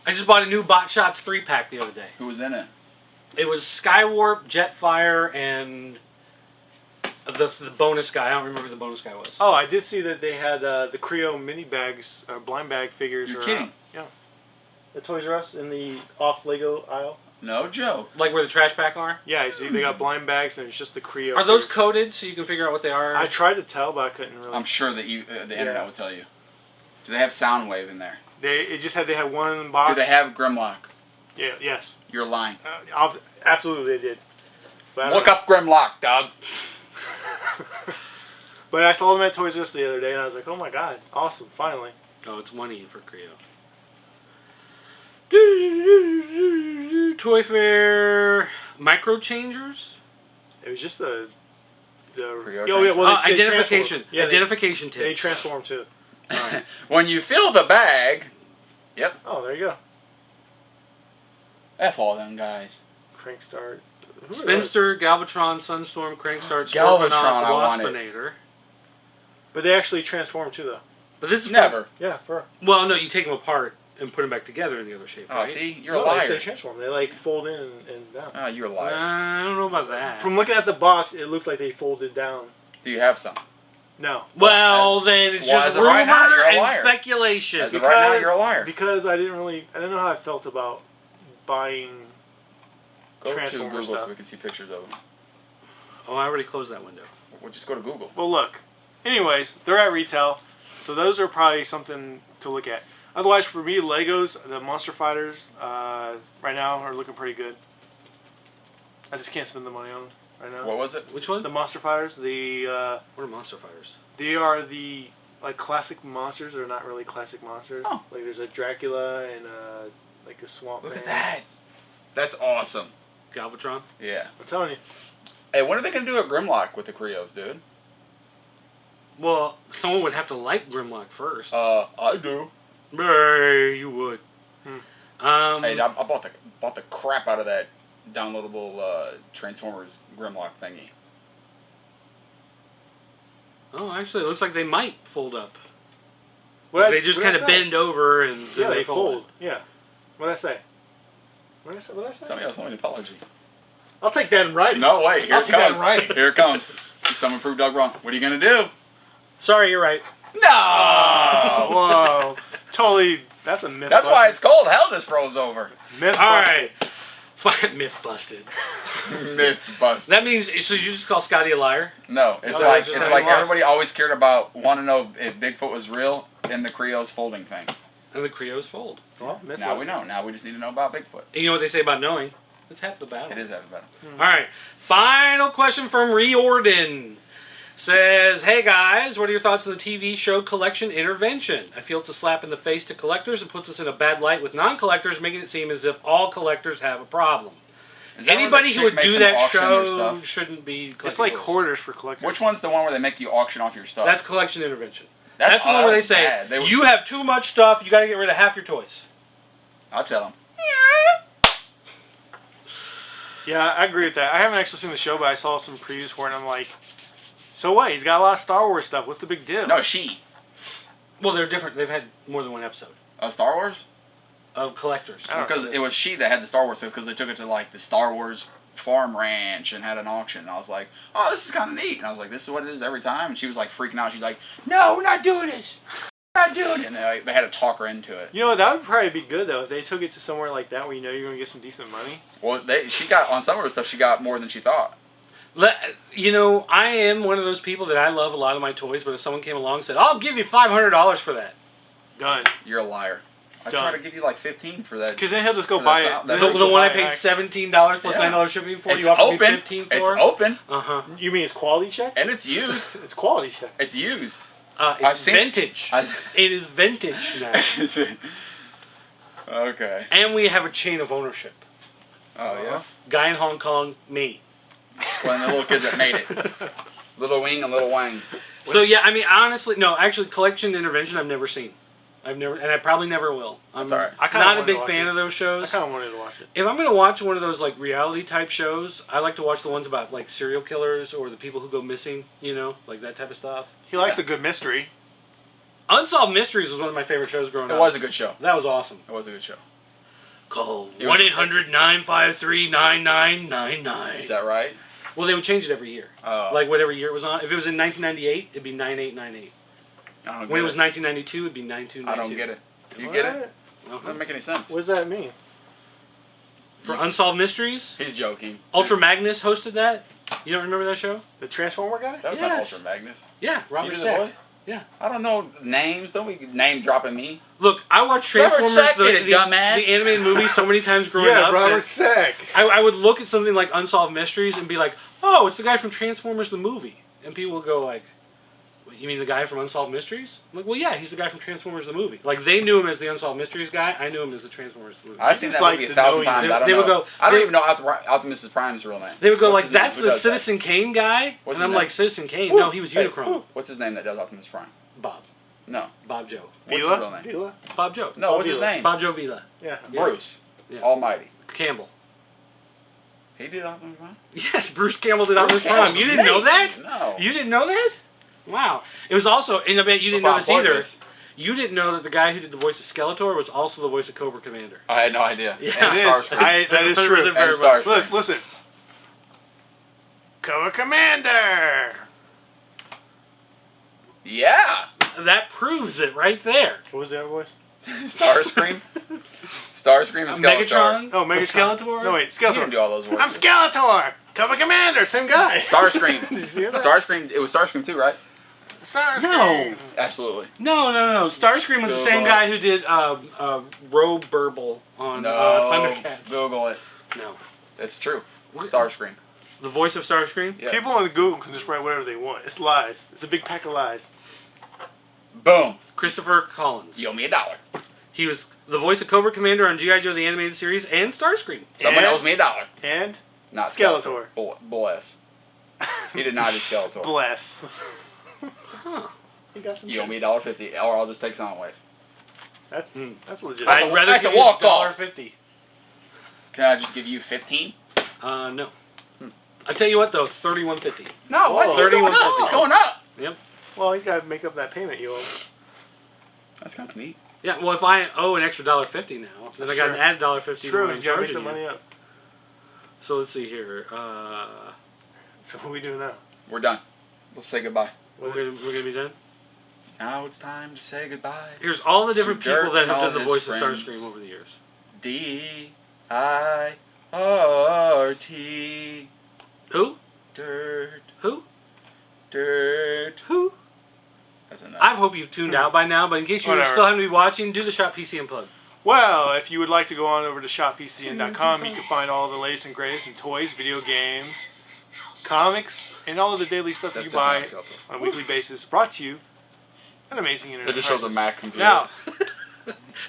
S2: I just bought a new Bot Shots 3-pack the other day.
S1: Who was in it?
S2: It was Skywarp, Jetfire, and the bonus guy. I don't remember who the bonus guy was.
S3: oh, I did see that they had the Creo mini bags, blind bag figures.
S1: You're kidding.
S3: Yeah. The Toys R Us in the off Lego aisle.
S1: No joke.
S2: Like where the trash pack are?
S3: Yeah, you see, they got blind bags and it's just the Creo.
S2: Are those
S3: figures.
S2: coded so you can figure out what they are?
S3: I tried to tell, but I couldn't really.
S1: I'm sure that the internet will tell you. Do they have Soundwave in there?
S3: They had one box.
S1: Do they have Grimlock?
S3: Yeah. Yes.
S1: You're lying.
S3: Absolutely, they did. But
S1: Look up Grimlock, dog.
S3: But I saw them at Toys R Us the other day, and I was like, "Oh my god, awesome! Finally!"
S2: Oh, it's 1E for Creo. Toy Fair Micro Changers.
S3: It was just the
S1: Creo
S2: identification.
S3: Yeah,
S2: identification tips.
S3: They transform too.
S1: When you fill the bag. Yep.
S3: Oh, there you go.
S1: F all them guys.
S3: Crank start. Who are
S2: Spinster, Galvatron, Sunstorm, Crankstart,
S1: Galvatron,
S2: Scorponok,
S1: I want it.
S2: Waspinator.
S3: those? But they actually transform too, though.
S2: But this is
S1: Never.
S3: Yeah, for.
S2: Well, no, you take them apart and put them back together in the other shape.
S1: Oh,
S2: right?
S1: see? You're a
S3: They
S1: liar.
S3: transform. They like fold in and down.
S1: Oh, you're a liar.
S2: I don't know about that.
S3: From looking at the box, it looked like they folded down.
S1: Do you have some?
S3: No.
S2: Well, then it's
S1: Why
S2: just
S1: is it
S2: rumor
S1: right now? You're a
S2: and
S1: liar.
S2: speculation.
S1: As of right now, you're a liar.
S3: Because I didn't know how I felt about buying.
S1: Go to
S3: Transformer
S1: Google
S3: stuff.
S1: so we can see pictures of them.
S2: Oh, I already closed that window.
S1: We'll just go to Google.
S3: Well, look. Anyways, they're at retail, so those are probably something to look at. Otherwise, for me, Legos, the Monster Fighters, right now are looking pretty good. I just can't spend the money on them right now.
S1: What was it?
S2: Which one?
S3: The Monster Fighters,
S2: What are Monster Fighters?
S3: they are the like classic monsters. They're not really classic monsters.
S1: Oh.
S3: Like there's a Dracula and like a swamp.
S1: Look at
S3: man.
S1: that. That's awesome.
S2: Galvatron?
S1: Yeah.
S3: I'm telling you.
S1: Hey, when are they going to do a Grimlock with the Creos, dude?
S2: Well, someone would have to like Grimlock first.
S1: I do.
S2: Hey, you would.
S1: Hey, I bought the crap out of that downloadable Transformers Grimlock thingy.
S2: Oh, actually, it looks like they might fold up.
S3: What
S2: They just kind of bend over and then
S3: Yeah,
S2: they
S3: they
S2: fold.
S3: fold. Yeah. What'd I say? What did I say?
S1: Somebody else want an apology.
S3: I'll take that in writing.
S1: No, wait. Here
S3: I'll
S1: it
S3: take that
S1: comes.
S3: in writing.
S1: Here it comes. Someone proved Doug wrong. What are you going to do?
S2: Sorry, you're right.
S1: No!
S3: Whoa. Totally. That's a myth.
S1: That's why
S3: busted.
S1: it's cold. Hell just froze over.
S3: Myth.
S2: All
S3: busted.
S2: right. Myth busted.
S1: Myth bust.
S2: That means, so you just call Scotty a liar?
S1: No, it's
S3: No,
S1: like
S3: just
S1: it's
S3: having
S1: like
S3: lost.
S1: everybody always cared about, want to know if Bigfoot was real in the Creos folding thing.
S2: And the Creos fold.
S3: Well, myth
S1: Now we
S3: busted.
S1: know. Now we just need to know about Bigfoot.
S2: And you know what they say about knowing? It's half the battle.
S1: It is that better.
S2: All right. Final question from Riordan. Says, hey guys, what are your thoughts on the TV show Collection Intervention? I feel it's a slap in the face to collectors and puts us in a bad light with non-collectors, making it seem as if all collectors have a problem.
S1: Is that where
S2: Anybody
S1: the
S2: who
S1: chick
S2: would
S1: makes
S2: do
S1: them
S2: that
S1: auction their
S2: show
S1: stuff?
S2: shouldn't be collecting
S3: It's like
S2: toys.
S3: hoarders for collectors.
S1: Which one's the one where they make you auction off your stuff?
S2: That's Collection Intervention.
S1: That's
S2: the one where they
S1: that's
S2: say,
S1: bad. They would-
S2: you have too much stuff, you got to get rid of half your toys.
S1: I'll tell them.
S3: Yeah, I agree with that. I haven't actually seen the show, but I saw some previews for it, and I'm like, so what? He's got a lot of Star Wars stuff. What's the big deal?
S1: No, she.
S2: Well, they're different. They've had more than one episode
S1: Star Wars?
S2: of collectors.
S3: I don't
S1: Because
S3: know
S1: it
S3: this.
S1: was she that had the Star Wars stuff because they took it to like the Star Wars farm ranch and had an auction. And I was like, oh, this is kind of neat. And I was like, this is what it is every time. And she was like freaking out. She's like, no, we're not doing this. We're not doing it. And they had to talk her into it.
S3: You know, that would probably be good, though, if they took it to somewhere like that where you know you're going to get some decent money.
S1: Well, she got, on some of her stuff, she got more than she thought.
S2: You know, I am one of those people that I love a lot of my toys, but if someone came along and said, I'll give you $500 for that.
S3: Done.
S1: You're a liar. I
S3: Done.
S1: try to give you like 15 for that.
S3: Because then he'll just go
S1: For
S3: buy
S1: that
S3: it.
S1: sound-
S3: Then
S1: that-
S3: he'll
S2: The
S3: just
S2: one I
S3: buy
S2: paid
S3: it.
S2: $17 plus
S1: Yeah.
S2: $9 shipping for,
S1: It's
S2: you offered
S1: open.
S2: me $15 for?
S1: It's open.
S2: Uh-huh.
S3: You mean it's quality check?
S1: And it's used.
S3: It's quality check.
S1: It's used.
S2: It's
S1: I've seen-
S2: vintage. It is vintage now.
S1: Okay.
S2: And we have a chain of ownership.
S1: Oh, yeah?
S2: Guy in Hong Kong, me.
S1: One of the little kids that made it. Little Wing and Little Wang.
S2: So, yeah, I mean, honestly, no, actually, Collection Intervention I've never seen. I've never, and I probably never will. I'm
S1: That's all right.
S3: I kinda
S2: not a
S3: wanted to
S2: big
S3: watch
S2: fan
S3: it.
S2: of those
S3: I
S2: shows.
S3: kind of wanted to watch it.
S2: If I'm gonna watch one of those like reality type shows, I like to watch the ones about like serial killers or the people who go missing. You know, like that type of stuff.
S3: He likes a good mystery.
S2: Unsolved Mysteries was one of my favorite shows growing up.
S1: It was a good show.
S2: That was awesome.
S1: It was a good show.
S2: Call
S1: It was-
S2: 1-800-953-9999.
S1: Is that right?
S2: Well, they would change it every year.
S1: Oh.
S2: Like whatever year it was on. If it was in 1998, it'd be 9898.
S1: I don't get
S2: When it was
S1: it.
S2: 1992, it'd be 9292.
S1: I don't get it. You get it?
S2: Uh-huh.
S1: Doesn't make any sense.
S3: What does that mean?
S2: For Unsolved Mysteries,
S1: He's joking.
S2: Ultra Magnus hosted that. You don't remember that show?
S3: The Transformer guy?
S1: That was
S2: Yes.
S1: not Ultra Magnus.
S2: Yeah, Robert
S1: You did the
S2: Stack.
S1: voice?
S2: Yeah.
S1: I don't know names. Don't be name dropping me.
S2: Look, I watched
S1: Robert
S2: Transformers,
S1: Stack did it, dumbass.
S2: the animated movie, so many times growing up. that
S3: Sack.
S2: I would look at something like Unsolved Mysteries and be like, oh, it's the guy from Transformers the movie. And people would go like, you mean the guy from Unsolved Mysteries? I'm like, well, yeah, he's the guy from Transformers the movie. Like, they knew him as the Unsolved Mysteries guy. I knew him as the Transformers movie.
S1: I've seen
S3: just
S1: that
S3: like
S1: movie
S3: to
S1: 1,000
S3: know
S1: times.
S2: you.
S1: I don't
S2: They
S1: know.
S2: would go-
S1: I don't even know Optimus Prime's real name.
S2: They would go
S1: What's
S2: like,
S1: his name?
S2: that's
S1: Who
S2: the
S1: does that?
S2: Citizen Kane guy.
S1: What's
S2: and
S1: his
S2: I'm
S1: name?
S2: like, Citizen Kane?
S3: Woo.
S2: No, he was
S1: Hey,
S2: Unicron.
S1: who? What's his name that does Optimus Prime?
S2: Bob.
S1: No.
S2: Bob Joe.
S1: What's his real name?
S3: Vila?
S2: Bob Joe.
S1: No, what's his
S3: Vila.
S1: name?
S2: Bob Joe Vila.
S3: Yeah.
S1: Bruce.
S2: Yeah.
S1: Almighty.
S2: Campbell.
S1: He did Optimus Prime?
S2: Yes, Bruce Campbell did
S1: Bruce
S2: Optimus Prime.
S1: Campbell's
S2: You didn't know that?
S1: amazing. No.
S2: You didn't know that? Wow. It was also, and I bet you didn't know this either. You didn't know that the guy who did the voice of Skeletor was also the voice of Cobra Commander.
S1: I had no idea.
S2: Yeah.
S1: And
S3: It is.
S1: Starscream.
S3: That is true.
S2: Very
S1: And
S2: much.
S1: Starscream.
S3: Listen. Cobra Commander!
S1: Yeah.
S2: That proves it right there.
S3: What was the other voice?
S1: Starscream. Starscream and Skeletor.
S2: Megatron?
S3: Oh, Megatron.
S2: Skeletor?
S3: No, wait,
S1: You didn't
S3: Skeletor.
S1: do all those voices.
S3: I'm Skeletor! Cobra Commander, same guy.
S1: Starscream.
S3: Did you see that?
S1: Starscream. It was Starscream too, right?
S3: Starscream.
S1: Absolutely.
S2: No. Starscream was the same guy who did Roe Burble on
S1: No.
S2: ThunderCats.
S1: Google it.
S2: No.
S1: That's true. Starscream.
S2: The voice of Starscream?
S1: Yeah.
S3: People on Google can just write whatever they want. It's lies. It's a big pack of lies.
S1: Boom.
S2: Christopher Collins.
S1: You owe me $1.
S2: He was the voice of Cobra Commander on G.I. Joe the Animated Series and Starscream.
S1: Someone
S3: And-
S1: owes me $1.
S3: And
S1: Not
S3: Skeletor.
S1: Bless. He did not do Skeletor.
S3: Bless.
S2: Huh.
S3: He got some
S1: You owe
S3: shit.
S1: me $1.50, or I'll just take Soundwave.
S3: That's legit.
S1: That's
S2: I'd
S1: a-
S2: rather
S1: that's
S2: give
S1: a
S2: you
S1: walk-off.
S2: $1.50.
S1: Can I just give you 15?
S2: No. I tell you what though, $31.50.
S1: No, what's
S3: Whoa.
S1: going up?
S2: $31.50.
S1: It's going up.
S2: Yep.
S3: Well, he's got to make up that payment you owe.
S1: That's kind of neat.
S2: Yeah. Well, if I owe an extra $1.50 now, then
S3: That's
S2: I got
S3: true.
S2: to add $1.50.
S3: True,
S2: to
S3: he's got to make
S2: charging
S3: the
S2: you.
S3: money up.
S2: So let's see here.
S3: So what are we doing now?
S1: We're done. Let's say goodbye.
S2: We're gonna be done.
S1: Now it's time to say goodbye.
S2: Here's all the different
S1: To Dirk
S2: people that
S1: and
S2: have
S1: all
S2: done the
S1: his
S2: voice
S1: friends.
S2: of Starscream over the years.
S1: D-I-R-T.
S2: Who?
S1: Dirt.
S2: Who?
S1: Dirt.
S2: Who?
S1: That's enough.
S2: I hope you've tuned out by now, but in case you
S3: Whatever.
S2: still haven't been watching, do the Shop PC Unplugged.
S3: Well, if you would like to go on over to shoppcn.com, you can find all the latest and greatest in toys, video games, comics, and all of the daily stuff that
S1: That's
S3: you buy
S1: definitely Skeletor.
S3: on a weekly basis. Brought to you an amazing internet.
S1: It just shows a
S3: prices.
S1: Mac computer.
S3: Now,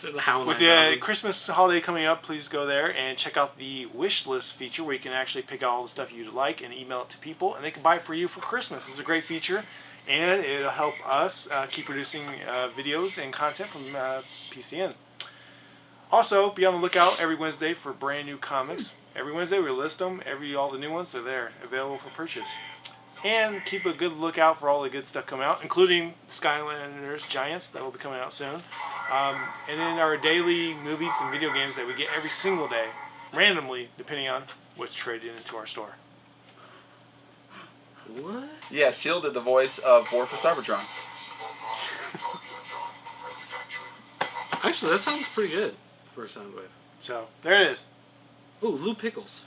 S2: There's the Hound
S3: with
S2: Line
S3: the
S2: Zombie.
S3: Christmas holiday coming up, please go there and check out the wish list feature where you can actually pick out all the stuff you'd like and email it to people, and they can buy it for you for Christmas. It's a great feature, and it'll help us keep producing videos and content from PCN. Also, be on the lookout every Wednesday for brand new comics. Every Wednesday we list them. All the new ones, they're there, available for purchase. And keep a good lookout for all the good stuff coming out, including Skylanders Giants that will be coming out soon. And then our daily movies and video games that we get every single day, randomly, depending on what's traded into our store.
S2: What?
S1: Yeah, Seal did the voice of War for Cybertron.
S2: Actually, that sounds pretty good for a sound wave.
S3: So, there it is.
S2: Ooh, Lou Pickles.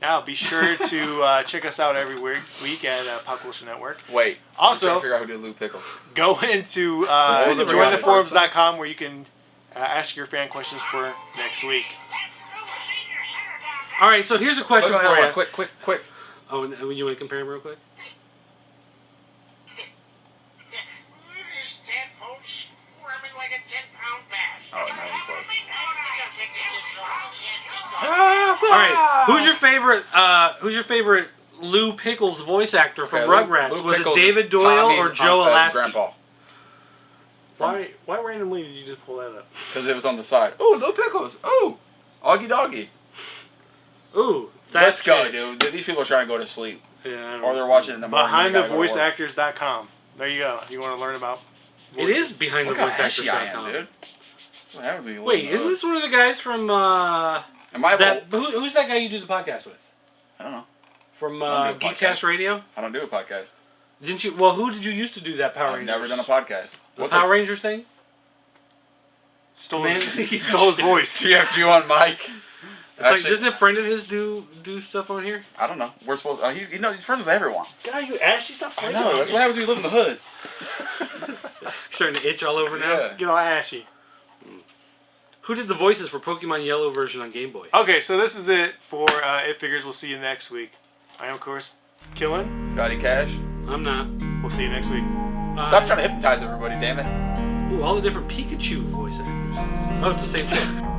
S3: Now, be sure to check us out every week at Pop Culture Network.
S1: Wait.
S3: Also-
S1: I'm trying to figure out who did Lou Pickles.
S3: Go into
S1: the
S3: jointheforums.com where you can ask your fan questions for next week.
S2: All right, so here's a question
S1: Hold on,
S2: for
S1: hold
S2: you.
S1: on, quick.
S2: Oh, and you want to compare them real quick?
S4: This tadpole squirming like a 10-pound bass.
S1: Oh, not even close.
S2: All right, who's your favorite Lou Pickles voice actor from
S1: Okay,
S2: Rugrats?
S1: Lou
S2: Was it
S1: Pickles
S2: David
S1: is
S2: Doyle
S1: Tommy's
S2: or Joe Alaskey?
S1: Grandpa.
S2: Why randomly did you just pull that up?
S1: Because it was on the side. Ooh, little pickles. Ooh, Augie Doggy.
S2: Ooh,
S1: Let's go, dude. These people are trying to go to sleep.
S2: Yeah,
S1: Or they're watching it in the morning.
S3: BehindTheVoiceActors.com. There you go. If you want to learn about
S2: It is
S1: Look how ashy I am,
S2: BehindTheVoiceActors.com.
S1: dude. That's what happens when you
S2: Wait,
S1: listen to
S2: isn't this one of the guys from
S1: Am I
S2: who's that guy you do the podcast with?
S1: I don't know.
S2: From
S1: I don't do a
S2: Geekcast
S1: podcast.
S2: Radio?
S1: I don't do a podcast.
S2: Didn't you? Well, who did you used to do that Power
S1: I've
S2: Rangers?
S1: never done a podcast.
S2: The Power Rangers thing?
S3: Stole
S2: Man,
S3: he stole his voice.
S1: TFG on mic.
S2: It's like, doesn't a friend of his do stuff on here?
S1: I don't know. We're supposed. He's friends with everyone.
S3: God, you ashy stuff.
S1: I know. That's what happens when you live in the hood.
S2: Starting to itch all over now.
S1: Yeah.
S3: Get all ashy.
S2: Who did the voices for Pokemon Yellow version on Game Boy?
S3: Okay, so this is it for It Figures. We'll see you next week. I am, of course, Killen.
S1: Scotty Cash.
S2: I'm not.
S3: We'll see you next week.
S1: Stop trying to hypnotize everybody, damn it.
S2: Ooh, all the different Pikachu voice actors. Oh, it's the same chick.